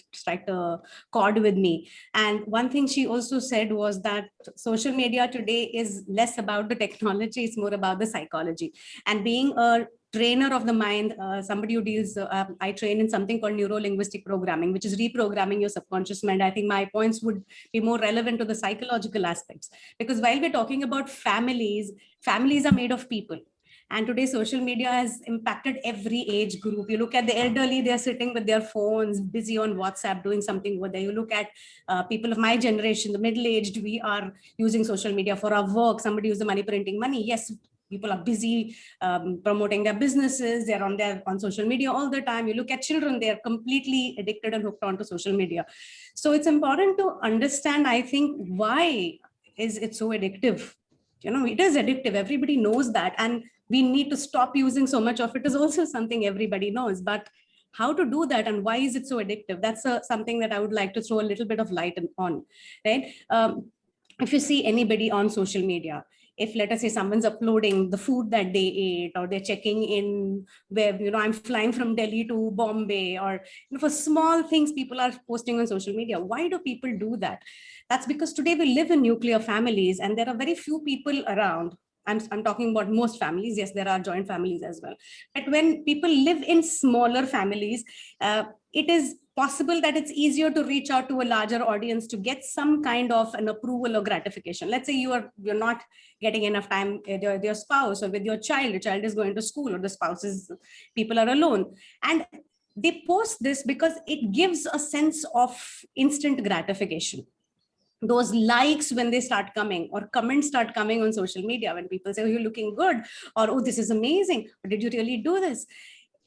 a chord with me. And one thing she also said was that social media today is less about the technology, it's more about the psychology. And being a trainer of the mind, somebody who deals, I train in something called neuro-linguistic programming, which is reprogramming your subconscious mind. I think my points would be more relevant to the psychological aspects, because while we're talking about families are made of people. And today social media has impacted every age group. You look at the elderly, they're sitting with their phones, busy on WhatsApp, doing something over there. You look at people of my generation, the middle-aged, we are using social media for our work. Somebody uses the money printing money. Yes, people are busy promoting their businesses. They're on social media all the time. You look at children, they're completely addicted and hooked onto social media. So it's important to understand, I think, why is it so addictive? You know, it is addictive. Everybody knows that. And we need to stop using so much of it is also something everybody knows. But how to do that and why is it so addictive? That's something that I would like to throw a little bit of light on, right? If you see anybody on social media, if let us say someone's uploading the food that they ate, or they're checking in where, you know, I'm flying from Delhi to Bombay, or you know, for small things people are posting on social media. Why do people do that? That's because today we live in nuclear families and there are very few people around. I'm talking about most families. Yes, there are joint families as well. But when people live in smaller families, it is possible that it's easier to reach out to a larger audience to get some kind of an approval or gratification. Let's say you're not getting enough time with your spouse or with your child is going to school, or the people are alone. And they post this because it gives a sense of instant gratification. Those likes, when they start coming, or comments start coming on social media, when people say, oh, you're looking good, or oh, this is amazing, or did you really do this?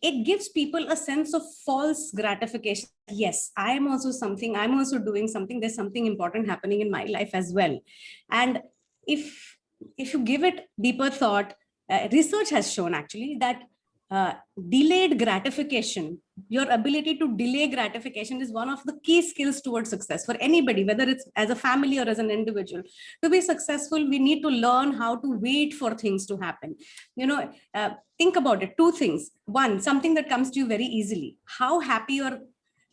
It gives people a sense of false gratification. Yes, I'm also doing something. There's something important happening in my life as well. And if you give it deeper thought, research has shown actually that delayed gratification, your ability to delay gratification, is one of the key skills towards success for anybody, whether it's as a family or as an individual. To be successful, we need to learn how to wait for things to happen. You know, think about it. Two things. One, something that comes to you very easily. How happy or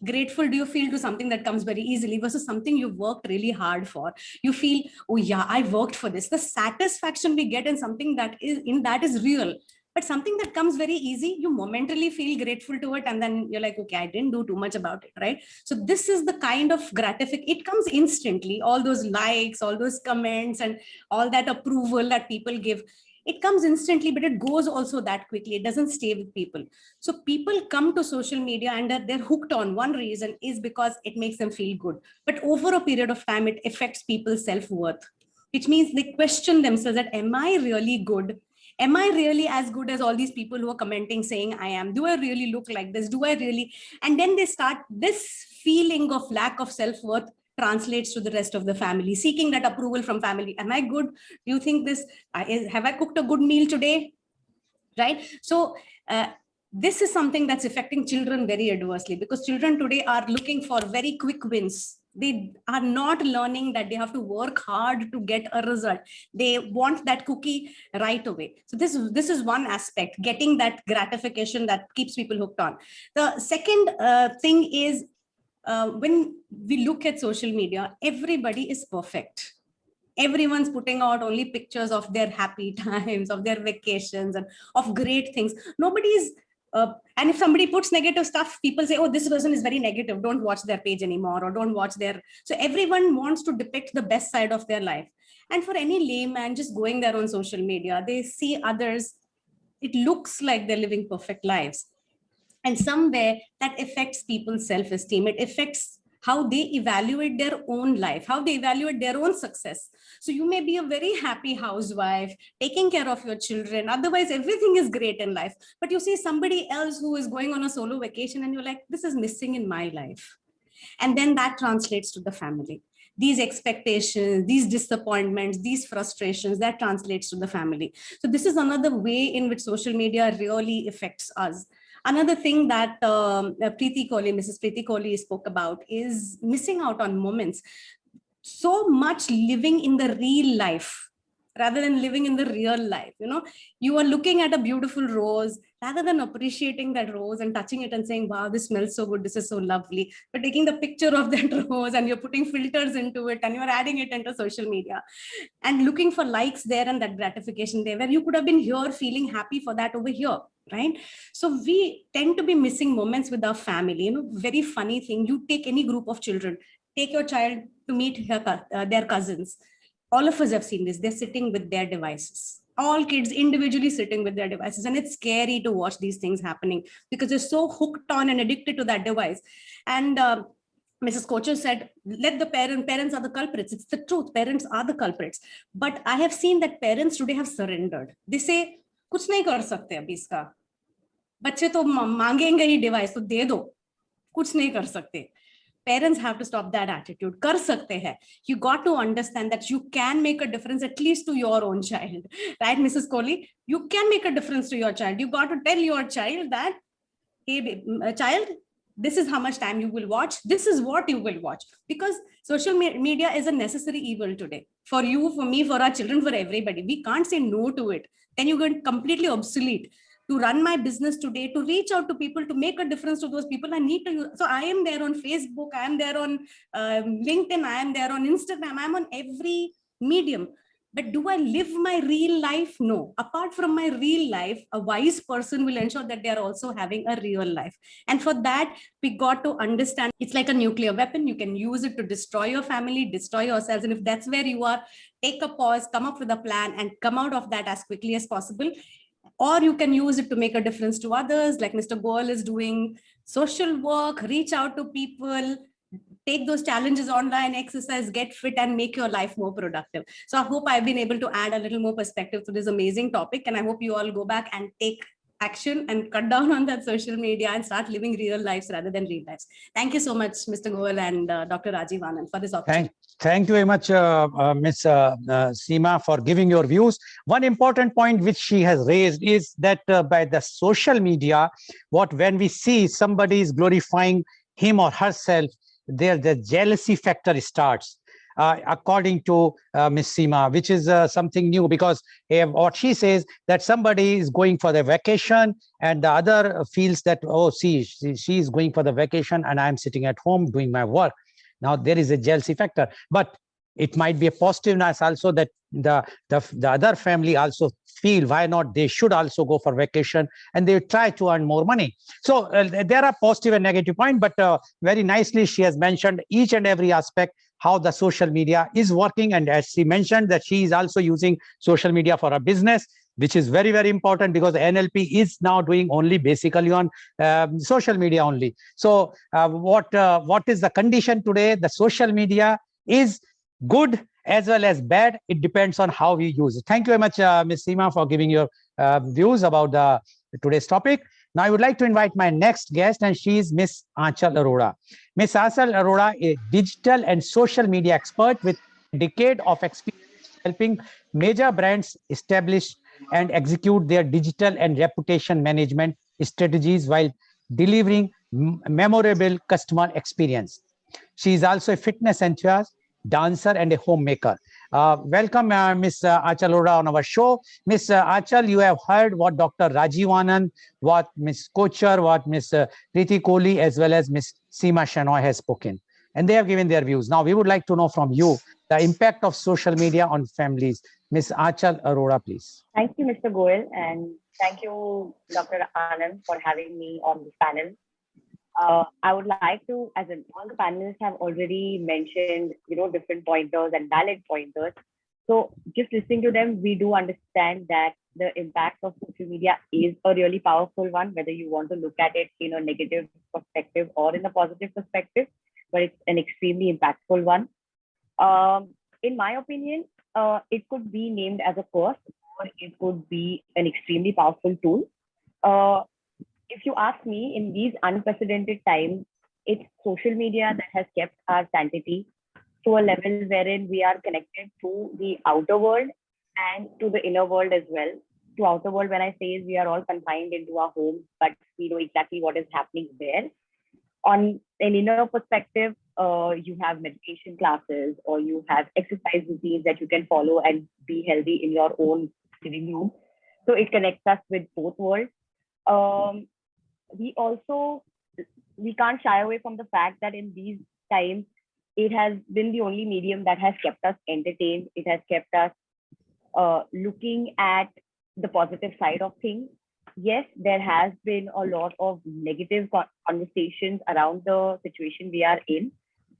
grateful do you feel to something that comes very easily versus something you've worked really hard for? You feel, oh yeah, I worked for this. The satisfaction we get in something that is real. But something that comes very easy, you momentarily feel grateful to it, and then you're like, okay, I didn't do too much about it, right? So this is the kind of gratification. It comes instantly. All those likes, all those comments, and all that approval that people give, it comes instantly, but it goes also that quickly. It doesn't stay with people. So people come to social media and they're hooked on. One reason is because it makes them feel good. But over a period of time, it affects people's self-worth, which means they question themselves that, am I really good? Am I really as good as all these people who are commenting saying I am? Do I really look like this? Do I really? And then they start, this feeling of lack of self-worth translates to the rest of the family, seeking that approval from family. Am I good? Do you think this, have I cooked a good meal today? Right? So this is something that's affecting children very adversely, because children today are looking for very quick wins. They are not learning that they have to work hard to get a result. They want that cookie right away. So this is one aspect, getting that gratification that keeps people hooked on. The second thing is, when we look at social media, everybody is perfect. Everyone's putting out only pictures of their happy times, of their vacations, and of great things. Nobody's and if somebody puts negative stuff, people say, oh, this person is very negative, don't watch their page anymore, or don't watch their. So everyone wants to depict the best side of their life. And for any layman just going there on social media, they see others, it looks like they're living perfect lives. And somewhere that affects people's self-esteem. It affects how they evaluate their own life, how they evaluate their own success. So you may be a very happy housewife, taking care of your children. Otherwise, everything is great in life. But you see somebody else who is going on a solo vacation and you're like, this is missing in my life. And then that translates to the family. These expectations, these disappointments, these frustrations, that translates to the family. So this is another way in which social media really affects us. Another thing that Mrs. Preeti Kohli spoke about is missing out on moments. So much living in the real life rather than living in the real life. You know, you are looking at a beautiful rose, rather than appreciating that rose and touching it and saying, wow, this smells so good, this is so lovely. But taking the picture of that rose and you're putting filters into it and you're adding it into social media and looking for likes there and that gratification there, where you could have been here feeling happy for that over here, right? So we tend to be missing moments with our family. You know, very funny thing, you take any group of children, take your child to meet their cousins. All of us have seen this. They're sitting with their devices. All kids individually sitting with their devices. And it's scary to watch these things happening because they're so hooked on and addicted to that device. And Mrs. Kocher said, let the parents are the culprits. It's the truth. Parents are the culprits. But I have seen that parents today have surrendered. They say, कुछ नहीं कर सकते अभी इसका. बच्चे तो मांगेंगे ही device, तो दे दो. कुछ नहीं कर सकते. parents have to stop that attitude. Kar sakte hai. You got to understand that you can make a difference at least to your own child, right, Mrs. Kohli? You can make a difference to your child. You got to tell your child that, hey, child, this is how much time you will watch. This is what you will watch, because social media is a necessary evil today for you, for me, for our children, for everybody. We can't say no to it. Then you get completely obsolete. To run my business today, to reach out to people, to make a difference to those people, I need to use. So I am there on Facebook, I am there on LinkedIn, I am there on Instagram, I'm on every medium. But do I live my real life? No. Apart from my real life, a wise person will ensure that they are also having a real life. And for that, we got to understand it's like a nuclear weapon. You can use it to destroy your family, destroy yourselves. And if that's where you are, take a pause, come up with a plan, and come out of that as quickly as possible. Or you can use it to make a difference to others, like Mr. Goel is doing social work, reach out to people, take those challenges online, exercise, get fit, and make your life more productive. So I hope I've been able to add a little more perspective to this amazing topic. And I hope you all go back and take action and cut down on that social media and start living real lives rather than real lives. Thank you so much, Mr. Goel and Dr. Rajiv Anand, for this opportunity. Thank you very much, Ms. Seema, for giving your views. One important point which she has raised is that by the social media, when we see somebody is glorifying him or herself, there the jealousy factor starts. According to Ms. Seema, which is something new, because what she says that somebody is going for the vacation and the other feels that, oh, see, she is going for the vacation and I'm sitting at home doing my work. Now there is a jealousy factor, but it might be a positiveness also that the other family also feel why not they should also go for vacation and they try to earn more money. So there are positive and negative points, but very nicely she has mentioned each and every aspect how the social media is working. And as she mentioned that she is also using social media for a business, which is very, very important, because NLP is now doing only basically on social media only. So what is the condition today? The social media is good as well as bad. It depends on how we use it. Thank you very much, Ms. Seema, for giving your views about today's topic. Now I would like to invite my next guest, and she is Ms. Aanchal Arora. Ms. Aanchal Arora, a digital and social media expert with a decade of experience helping major brands establish and execute their digital and reputation management strategies while delivering memorable customer experience. She is also a fitness enthusiast, dancer, and a homemaker. Welcome, Ms. Aanchal Arora on our show. Ms. Aanchal, you have heard what Dr. Rajiv Anand, what Ms. Kochhar, what Ms. Preeti Kohli, as well as Ms. Seema Shenoy has spoken. And they have given their views. Now, we would like to know from you the impact of social media on families. Ms. Aanchal Arora, please. Thank you, Mr. Goel, and thank you, Dr. Anand, for having me on this panel. I would like to, as all the panelists have already mentioned, different pointers and valid pointers. So just listening to them, we do understand that the impact of social media is a really powerful one, whether you want to look at it in a negative perspective or in a positive perspective, but it's an extremely impactful one. In my opinion, it could be named as a curse, or it could be an extremely powerful tool. If you ask me, in these unprecedented times, it's social media that has kept our sanity to a level wherein we are connected to the outer world and to the inner world as well. To outer world, when I say, is we are all confined into our homes, but we know exactly what is happening there. On an inner perspective, you have meditation classes, or you have exercise routines that you can follow and be healthy in your own living room. So it connects us with both worlds. We can't shy away from the fact that in these times, it has been the only medium that has kept us entertained. It has kept us looking at the positive side of things. Yes, there has been a lot of negative conversations around the situation we are in,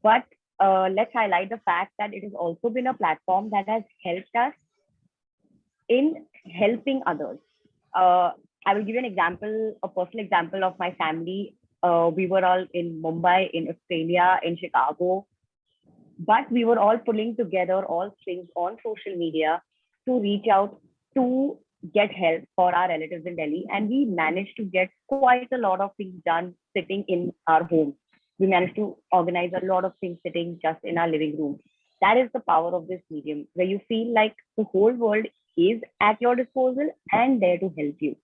but let's highlight the fact that it has also been a platform that has helped us in helping others. I will give you an example, a personal example of my family. We were all in Mumbai, in Australia, in Chicago, but we were all pulling together all strings on social media to reach out to get help for our relatives in Delhi. And we managed to get quite a lot of things done sitting in our home. We managed to organize a lot of things sitting just in our living room. That is the power of this medium, where you feel like the whole world is at your disposal and there to help you.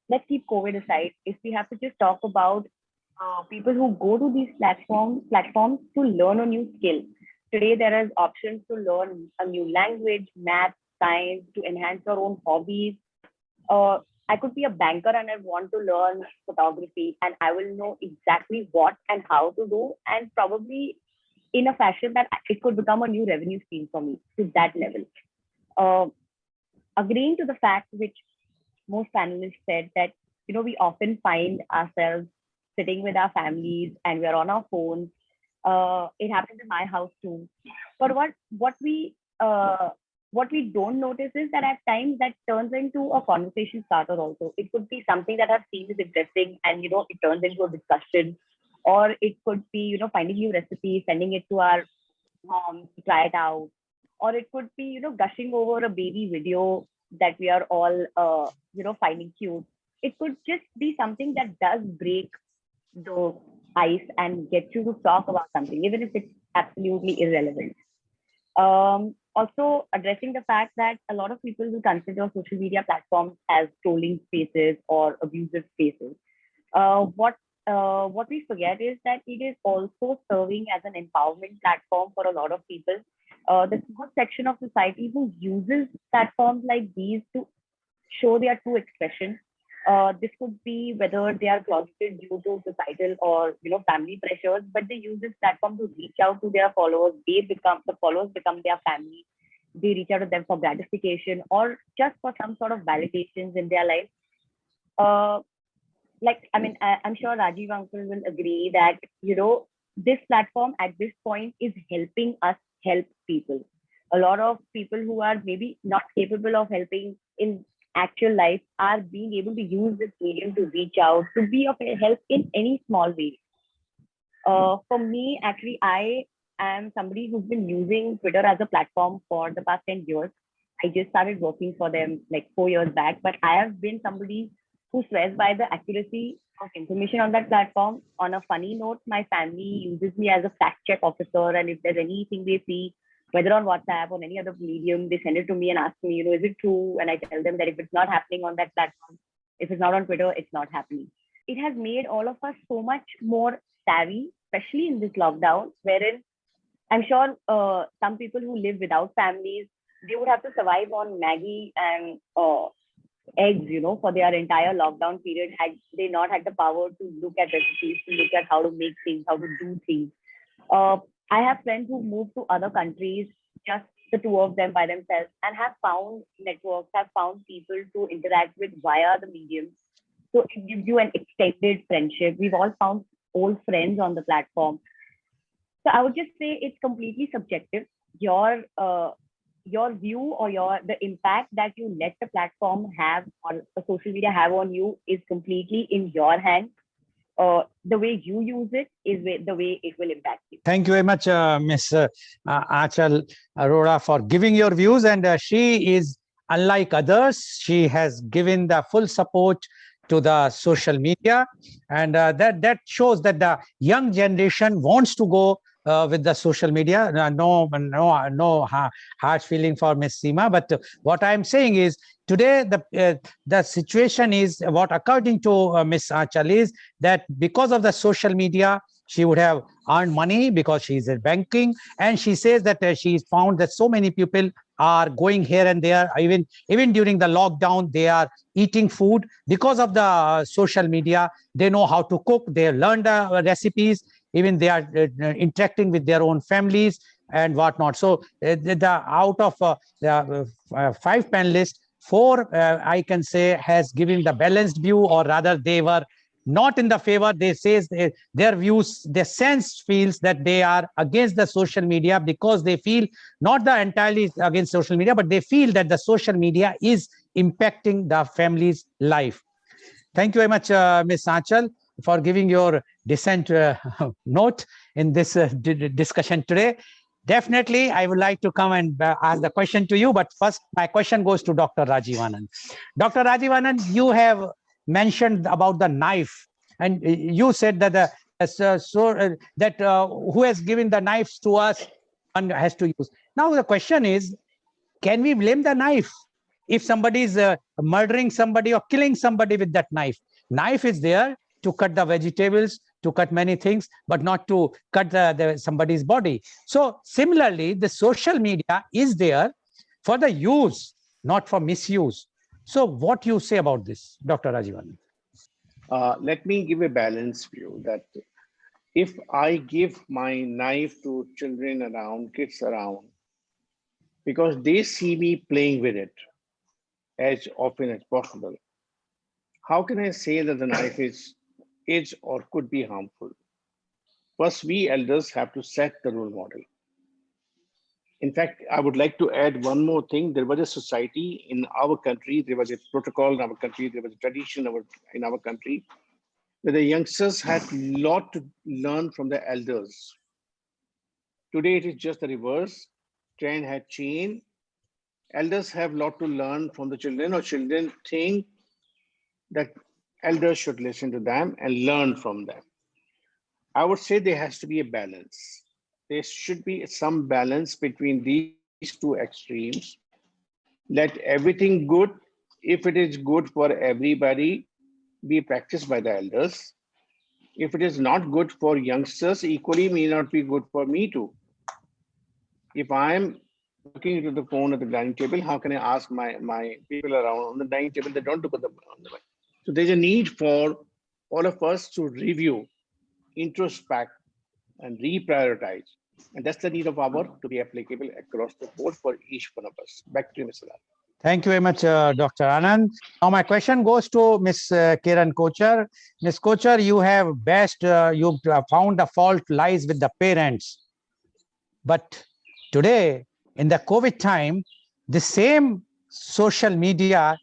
Let's keep COVID aside. If we have to just talk about people who go to these platforms to learn a new skill. Today, there is options to learn a new language, math, science, to enhance your own hobbies. I could be a banker and I want to learn photography, and I will know exactly what and how to do, and probably in a fashion that it could become a new revenue stream for me to that level. Agreeing to the fact which most panelists said, that we often find ourselves sitting with our families and we're on our phones. It happens in my house too. But what we don't notice is that at times that turns into a conversation starter also. It could be something that I've seen is interesting and it turns into a discussion, or it could be finding new recipes, sending it to our moms to try it out, or it could be gushing over a baby video that we are all finding cute. It could just be something that does break the ice and get you to talk about something, even if it's absolutely irrelevant. Also addressing the fact that a lot of people will consider social media platforms as trolling spaces or abusive spaces. What we forget is that it is also serving as an empowerment platform for a lot of people. There's a good section of society who uses platforms like these to show their true expression. This could be whether they are closeted due to societal or family pressures, but they use this platform to reach out to their followers. The followers become their family. They reach out to them for gratification or just for some sort of validations in their life. I'm sure Rajiv uncle will agree that this platform at this point is helping us help people. A lot of people who are maybe not capable of helping in actual life are being able to use this medium to reach out, to be of help in any small way. For me, actually, I am somebody who's been using Twitter as a platform for the past 10 years. I just started working for them like 4 years back, but I have been somebody who swears by the accuracy of information on that platform. On a funny note, my family uses me as a fact check officer, and if there's anything they see, whether on WhatsApp or any other medium, they send it to me and ask me, is it true? And I tell them that if it's not happening on that platform, if it's not on Twitter, it's not happening. It has made all of us so much more savvy, especially in this lockdown, wherein I'm sure some people who live without families, they would have to survive on Maggie and eggs, for their entire lockdown period, had they not had the power to look at recipes, to look at how to make things, how to do things. I have friends who moved to other countries, just the two of them by themselves, and have found networks, have found people to interact with via the medium. So it gives you an extended friendship. We've all found old friends on the platform. So I would just say it's completely subjective. Your view or the impact that you let the platform have or the social media have on you is completely in your hands. The way you use it is the way it will impact you. Thank you very much, Ms. Aanchal Arora, for giving your views. And she is unlike others. She has given the full support to the social media, and that shows that the young generation wants to go with the social media. No harsh feeling for Ms. Seema, but what I'm saying is today the situation is what, according to Ms. Aanchal, is that because of the social media, she would have earned money because she's in banking, and she says that she's found that so many people are going here and there. Even during the lockdown, they are eating food because of the social media. They know how to cook. They learned recipes. Even they are interacting with their own families and whatnot. So out of the 5 panelists, 4 I can say has given the balanced view, or rather they were not in the favor. They say their views, their sense feels that they are against the social media because they feel not the entirely against social media, but they feel that the social media is impacting the family's life. Thank you very much, Ms. Aanchal, for giving your dissent note in this discussion today. Definitely, I would like to come and ask the question to you, but first my question goes to Dr. Rajiv Anand. Dr. Rajiv Anand, you have mentioned about the knife, and you said that who has given the knives to us, one has to use. Now the question is, can we blame the knife if somebody is murdering somebody or killing somebody with that knife? Knife is there to cut the vegetables, to cut many things, but not to cut somebody's body. So similarly, the social media is there for the use, not for misuse. So what you say about this, Dr. Rajivan? Let me give a balanced view that if I give my knife to children around, kids around, because they see me playing with it as often as possible, how can I say that the knife is or could be harmful? First, we elders have to set the role model. In fact, I would like to add one more thing. There was a society in our country, there was a protocol in our country, there was a tradition in our country, where the youngsters had a lot to learn from the elders. Today, it is just the reverse. Trend had changed. Elders have a lot to learn from the children, or children think that elders should listen to them and learn from them. I would say there has to be a balance. There should be some balance between these two extremes. Let everything good, if it is good for everybody, be practiced by the elders. If it is not good for youngsters, equally may not be good for me too. If I'm looking into the phone at the dining table, how can I ask my people around on the dining table, they don't look at the phone. So there's a need for all of us to review, introspect, and reprioritize. And that's the need of our to be applicable across the board for each one of us. Back to you, Mr. Lal. Thank you very much, Dr. Anand. Now my question goes to Ms. Kiran Kochar. Ms. Kochar, you have you found the fault lies with the parents. But today, in the COVID time, the same social media,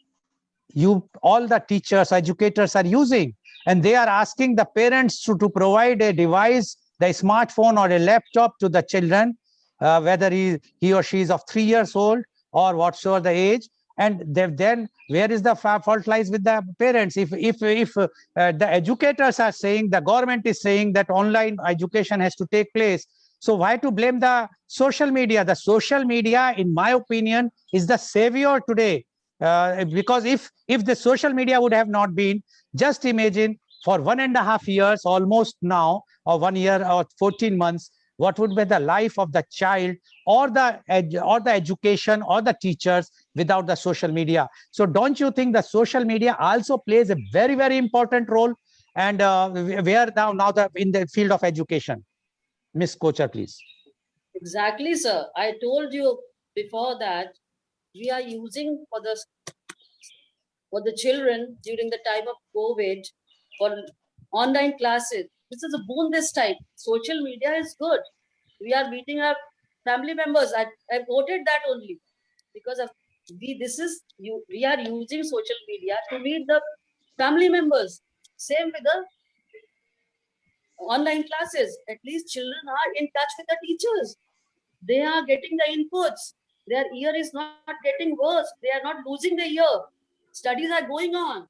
all the teachers, educators are using, and they are asking the parents to provide a device, the smartphone or a laptop to the children, whether he or she is of 3 years old or whatsoever the age. And then where is the fault lies with the parents? If the educators are saying, the government is saying that online education has to take place, so why to blame the social media? The social media, in my opinion, is the savior today. Because if the social media would have not been, just imagine for 1.5 years almost now, or 1 year or 14 months, what would be the life of the child or the education or the teachers without the social media? So don't you think the social media also plays a very, very important role? And where now in the field of education? Ms. Kochar, please. Exactly, sir. I told you before that we are using for the children during the time of COVID for online classes. This is a boon this time. Social media is good. We are meeting our family members. I voted that only because of we are using social media to meet the family members. Same with the online classes. At least children are in touch with the teachers. They are getting the inputs. Their ear is not getting worse. They are not losing the ear. Studies are going on.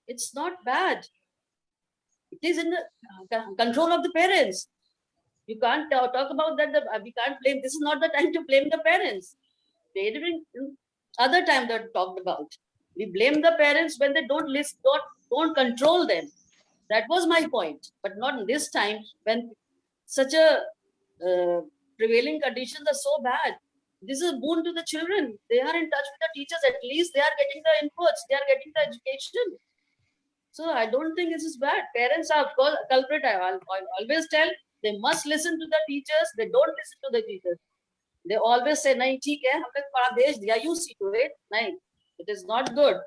It's not bad. It is in the control of the parents. You can't talk about that. We can't blame. This is not the time to blame the parents. During other time that talked about, we blame the parents when they don't listen, don't control them. That was my point. But not in this time when such a prevailing conditions are so bad. This is a boon to the children. They are in touch with the teachers. At least they are getting the inputs. They are getting the education. So I don't think this is bad. Parents are, of course, culprit. I always tell they must listen to the teachers. They don't listen to the teachers. They always say, "Nahi, theek hai, humne pढ़ा भेज दिya, you see to it." Nahi, it is not good.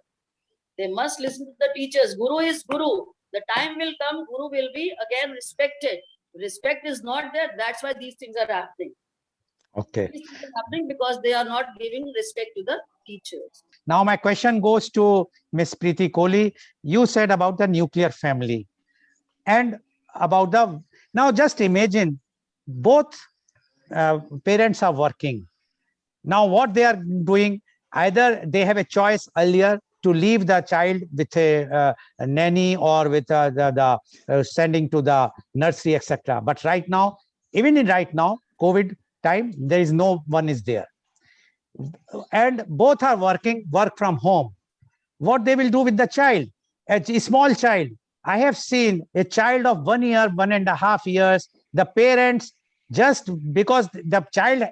They must listen to the teachers. Guru is Guru. The time will come, Guru will be again respected. Respect is not there. That's why these things are happening. Okay. These things are happening because they are not giving respect to the teachers. Now my question goes to Ms. Preeti Kohli. You said about the nuclear family and about now just imagine both parents are working. Now what they are doing, either they have a choice earlier to leave the child with a nanny or with sending to the nursery, etc. But right now, even in right now, COVID time, there is no one is there. And both are work from home. What they will do with the child? A small child. I have seen a child of 1 year, 1.5 years, the parents, just because the child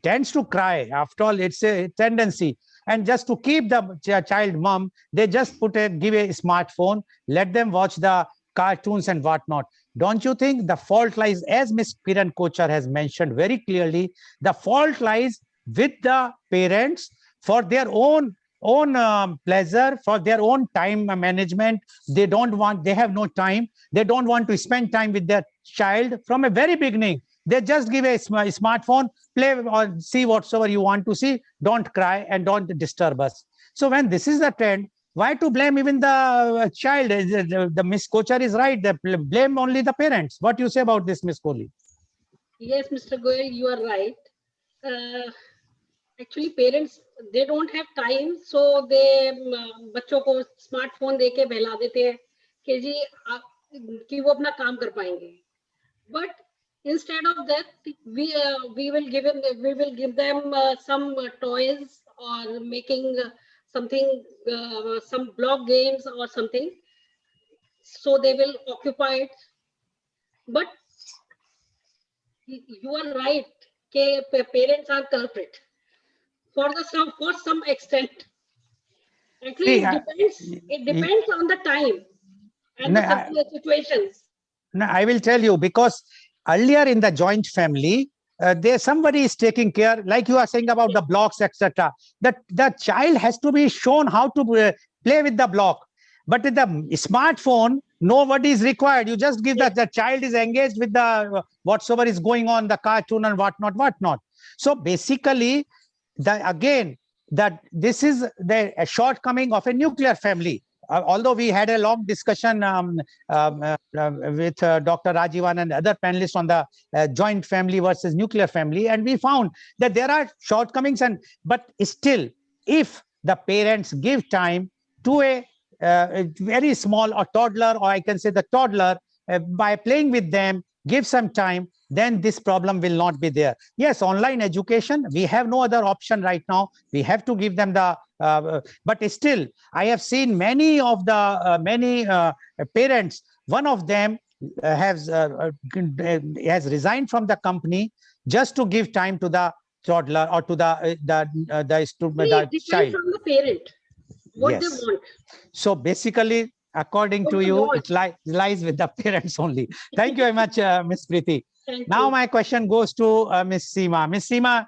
tends to cry, after all, it's a tendency. And just to keep the child mum, they just give a smartphone, let them watch the cartoons and whatnot. Don't you think the fault lies, as Ms. Kiran Kochhar has mentioned very clearly, the fault lies with the parents for their own pleasure, for their own time management. They have no time. They don't want to spend time with their child from a very beginning. They just give a smartphone, play or see whatsoever you want to see. Don't cry and don't disturb us. So when this is the trend, why to blame even the child? The Ms. Kochhar is right. They blame only the parents. What do you say about this, Ms. Kohli? Yes, Mr. Goyal, you are right. Actually, parents, they don't have time, so they बच्चों को smartphone देके बहला देते हैं कि जी कि वो अपना काम कर पाएंगे. But instead of that, we will give them some toys or making something, some block games or something, so they will occupy it. But you are right, parents are culprit for some extent. Actually, it depends on the time and the situations. No, I will tell you, because earlier in the joint family, there somebody is taking care, like you are saying about the blocks, etc. That the child has to be shown how to play with the block. But with the smartphone, nobody is required. You just give that the child is engaged with the whatsoever is going on, the cartoon and whatnot. So basically, this is the shortcoming of a nuclear family. Although we had a long discussion with Dr. Rajivan and other panelists on the joint family versus nuclear family, and we found that there are shortcomings, but still, if the parents give time to a very small or toddler, or I can say the toddler, by playing with them, give some time, then this problem will not be there. Yes, online education, we have no other option right now. We have to give them the, but still, I have seen many of the parents, one of them has resigned from the company just to give time to the toddler or to the child. From the parent, what they want. So basically, according to you, it lies with the parents only. Thank you very much, Ms. Preeti. Now my question goes to Ms. Seema. Ms. Seema,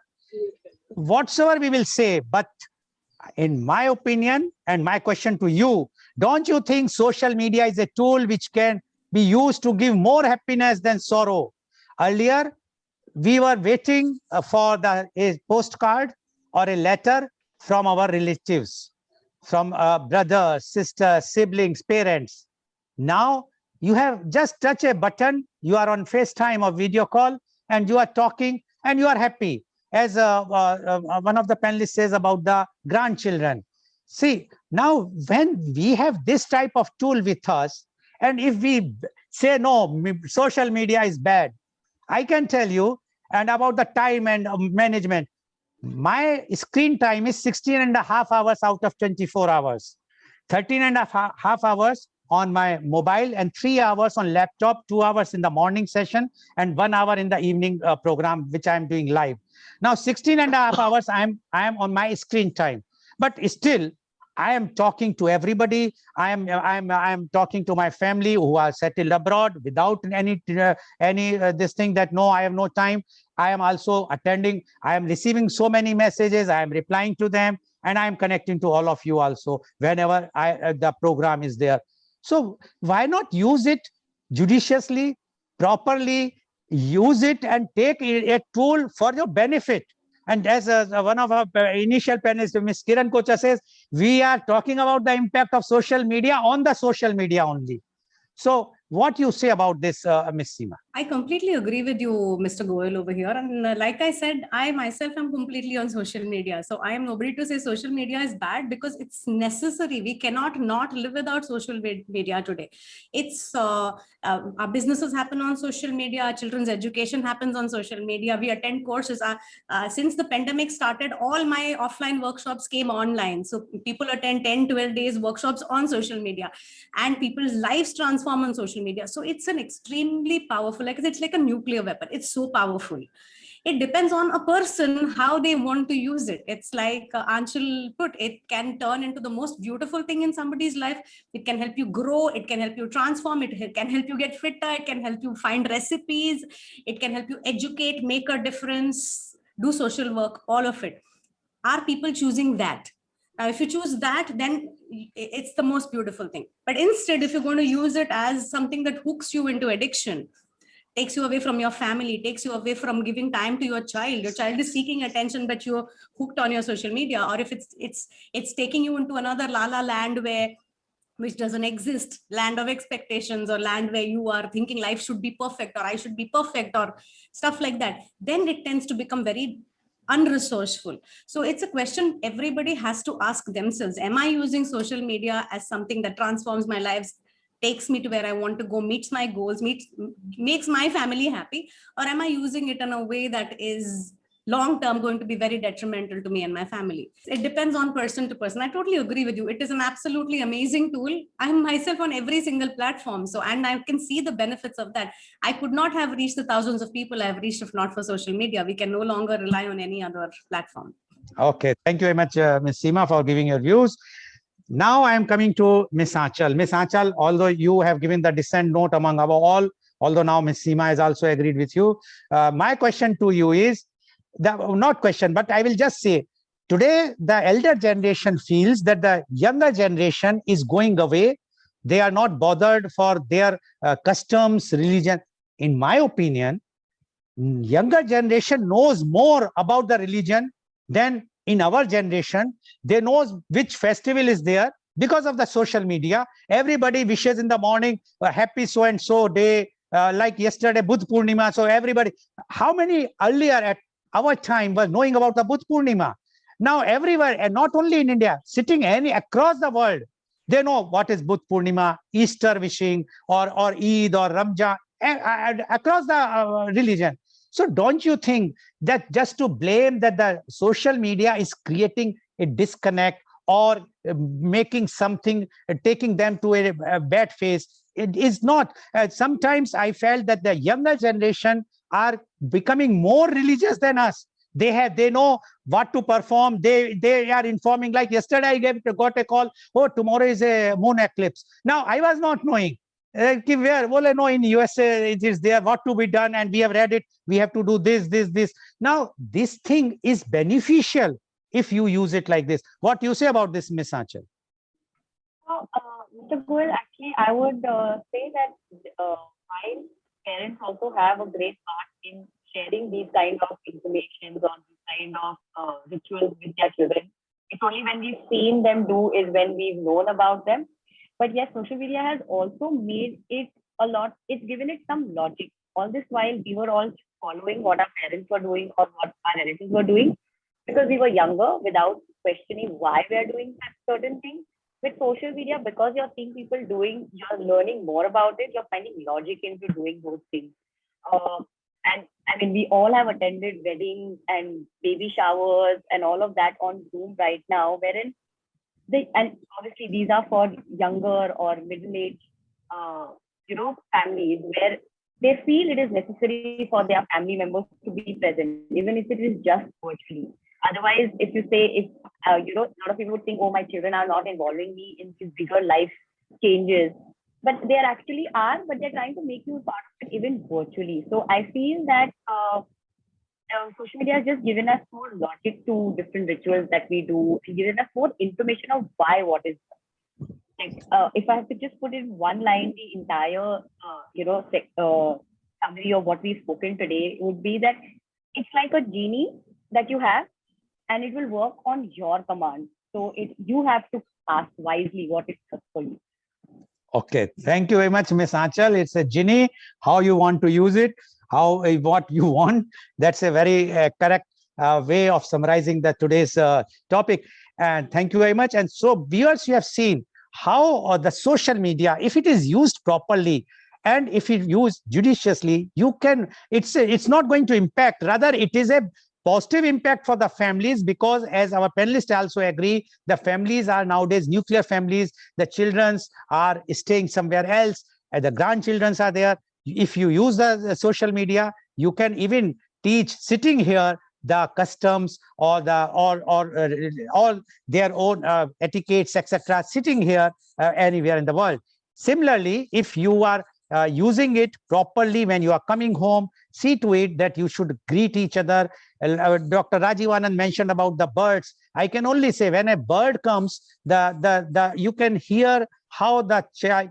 whatsoever we will say, but in my opinion, and my question to you, don't you think social media is a tool which can be used to give more happiness than sorrow? Earlier, we were waiting for a postcard or a letter from our relatives, from brothers, sisters, siblings, parents. Now you have just touch a button, you are on FaceTime or video call, and you are talking and you are happy. As one of the panelists says about the grandchildren. See, now when we have this type of tool with us, and if we say, no, social media is bad, I can tell you, and about the time and management, my screen time is 16.5 hours out of 24 hours, 13.5 hours on my mobile and 3 hours on laptop, 2 hours in the morning session and 1 hour in the evening program, which I'm doing live. Now, 16.5 hours I am on my screen time, but still I am talking to everybody. I am talking to my family who are settled abroad without any this thing that no, I have no time. I am also attending. I am receiving so many messages. I am replying to them, and I am connecting to all of you also whenever the program is there. So why not use it judiciously, properly? Use it and take a tool for your benefit. And as one of our initial panelists, Ms. Kiran Kochhar says, we are talking about the impact of social media on the social media only. So what you say about this, Ms. Seema? I completely agree with you, Mr. Goel over here. And like I said, I myself am completely on social media. So I am nobody to say social media is bad, because it's necessary. We cannot not live without social media today. It's our businesses happen on social media. Our children's education happens on social media. We attend courses. Since the pandemic started, all my offline workshops came online. So people attend 10, 12 days workshops on social media, and people's lives transform on social media. So it's an extremely powerful, like it's like a nuclear weapon. It's so powerful. It depends on a person how they want to use it. It's like Anshul put, it can turn into the most beautiful thing in somebody's life. It can help you grow. It can help you transform. It can help you get fitter. It can help you find recipes. It can help you educate, make a difference, do social work, all of it. Are people choosing that? Now, if you choose that, then it's the most beautiful thing. But instead, if you're going to use it as something that hooks you into addiction, takes you away from your family, takes you away from giving time to your child is seeking attention, but you're hooked on your social media, or if it's taking you into another la la land which doesn't exist, land of expectations, or land where you are thinking life should be perfect, or I should be perfect, or stuff like that, then it tends to become very unresourceful. So it's a question everybody has to ask themselves. Am I using social media as something that transforms my lives, takes me to where I want to go, meets my goals, makes my family happy? Or am I using it in a way that is long term going to be very detrimental to me and my family? It depends on person to person. I totally agree with you. It is an absolutely amazing tool. I'm myself on every single platform. So, and I can see the benefits of that. I could not have reached the thousands of people I have reached if not for social media. We can no longer rely on any other platform. Okay, thank you very much, Ms. Seema, for giving your views. Now I am coming to Ms. Aanchal. Ms. Aanchal, although you have given the dissent note among our all, although now Ms. Seema has also agreed with you, my question to you is, not question, but I will just say, today the elder generation feels that the younger generation is going away. They are not bothered for their customs, religion. In my opinion, younger generation knows more about the religion than in our generation. They know which festival is there because of the social media. Everybody wishes in the morning a happy so and so day, like yesterday Budh Purnima. So everybody, how many earlier at our time was knowing about the Budh Purnima? Now everywhere, and not only in India, sitting across the world, they know what is Budh Purnima, Easter wishing, or Eid or Ramjan, across the religion. So don't you think that just to blame that the social media is creating a disconnect or making something, taking them to a bad phase? It is not. Sometimes I felt that the younger generation are becoming more religious than us. They know what to perform. They are informing. Like yesterday, I got a call. Oh, tomorrow is a moon eclipse. Now I was not knowing. Where? Well, I know in USA it is there, what to be done, and we have read it. We have to do this. Now this thing is beneficial if you use it like this. What do you say about this, Ms. Aanchal? Mr. Goel, actually, I would say that while parents also have a great part in sharing these kind of information or these kind of rituals with their children, it's only when we've seen them do is when we've known about them. But yes, social media has also made it a lot, it's given it some logic. All this while we were all following what our parents were doing or what our relatives were doing because we were younger without questioning why we are doing that certain thing. With social media, because you're seeing people doing, you're learning more about it, you're finding logic into doing those things. And I mean, we all have attended weddings and baby showers and all of that on Zoom right now, wherein and obviously these are for younger or middle-aged, families where they feel it is necessary for their family members to be present, even if it is just virtually. Otherwise, if you say, a lot of people would think, oh, my children are not involving me in these bigger life changes, but they actually are, but they're trying to make you part of it even virtually. So I feel that social media has just given us more logic to different rituals that we do, and given us more information of why what is like. If I have to just put in one line the entire summary of what we've spoken today, it would be that it's like a genie that you have, and it will work on your command. So you have to ask wisely what it does for you. Okay, thank you very much, Miss Aanchal. It's a genie. How you want to use it, what you want. That's a very correct way of summarizing the today's topic. And thank you very much. And so, viewers, you have seen how the social media, if it is used properly, and if it used judiciously, you can. It's not going to impact. Rather, it is a positive impact for the families, because as our panelists also agree, the families are nowadays nuclear families. The children are staying somewhere else, and the grandchildren are there. If you use the social media, you can even teach sitting here the customs or all their own etiquettes, etc., sitting here anywhere in the world. Similarly, if you are using it properly when you are coming home, see to it that you should greet each other. Dr. Rajiv Anand mentioned about the birds. I can only say, when a bird comes, you can hear how the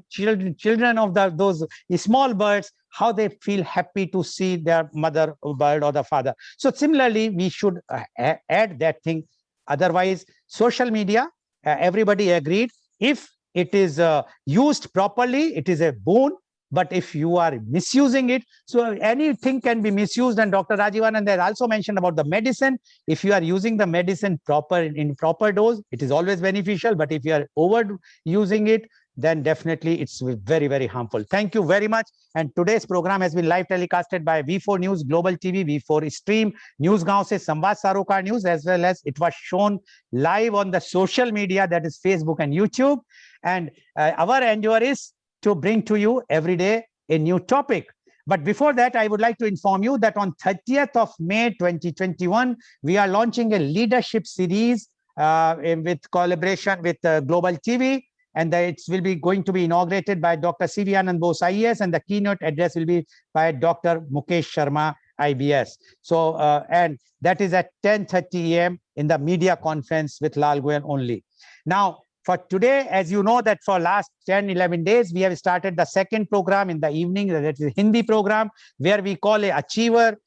children of those small birds, how they feel happy to see their mother bird or the father. So similarly, we should add that thing. Otherwise, social media, everybody agreed, if it is used properly, it is a boon. But if you are misusing it, so anything can be misused. And Dr. Rajiv Anand has also mentioned about the medicine. If you are using the medicine in proper dose, it is always beneficial. But if you are overusing it, then definitely it's very, very harmful. Thank you very much. And today's program has been live telecasted by V4 News, Global TV, V4 Stream, NewsGaon se Samvad Sarokar News, as well as it was shown live on the social media, that is Facebook and YouTube. And our endeavor is to bring to you every day a new topic. But before that, I would like to inform you that on 30th of May 2021, we are launching a leadership series with collaboration with Global TV. And it will be going to be inaugurated by Dr. C.V. Anand Bose, IAS, and the keynote address will be by Dr. Mukesh Sharma, IBS. So, and that is at 10:30 a.m. in the media conference with Lal Goyal only. Now, for today, as you know, that for last 10-11 days, we have started the second program in the evening, that is Hindi program, where we call a achiever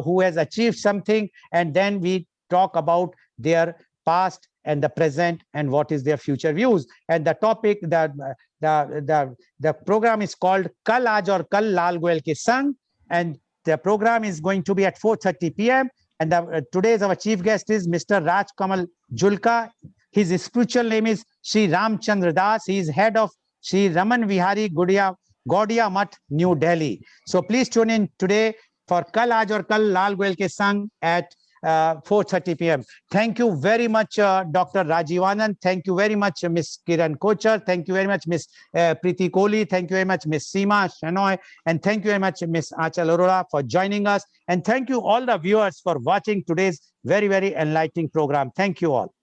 who has achieved something, and then we talk about their past and the present and what is their future views. And the topic, the program is called Kal Aaj Aur Kal Lal Goyal Ke Sang, and the program is going to be at 4:30 p.m. And today's our chief guest is Mr. Raj Kamal Julka. His spiritual name is Sri Ramchandra Das. He is head of Sri Raman Vihari Gaudiya Math, New Delhi. So please tune in today for Kal Aaj Aur Kal Lal Goyal Ke Sang at 4:30 p.m. Thank you very much, Dr. Rajiv Anand. Thank you very much, Ms. Kiran Kochar. Thank you very much, Ms. Preeti Kohli. Thank you very much, Ms. Seema Shenoy. And thank you very much, Ms. Aanchal Arora, for joining us. And thank you all the viewers for watching today's very, very enlightening program. Thank you all.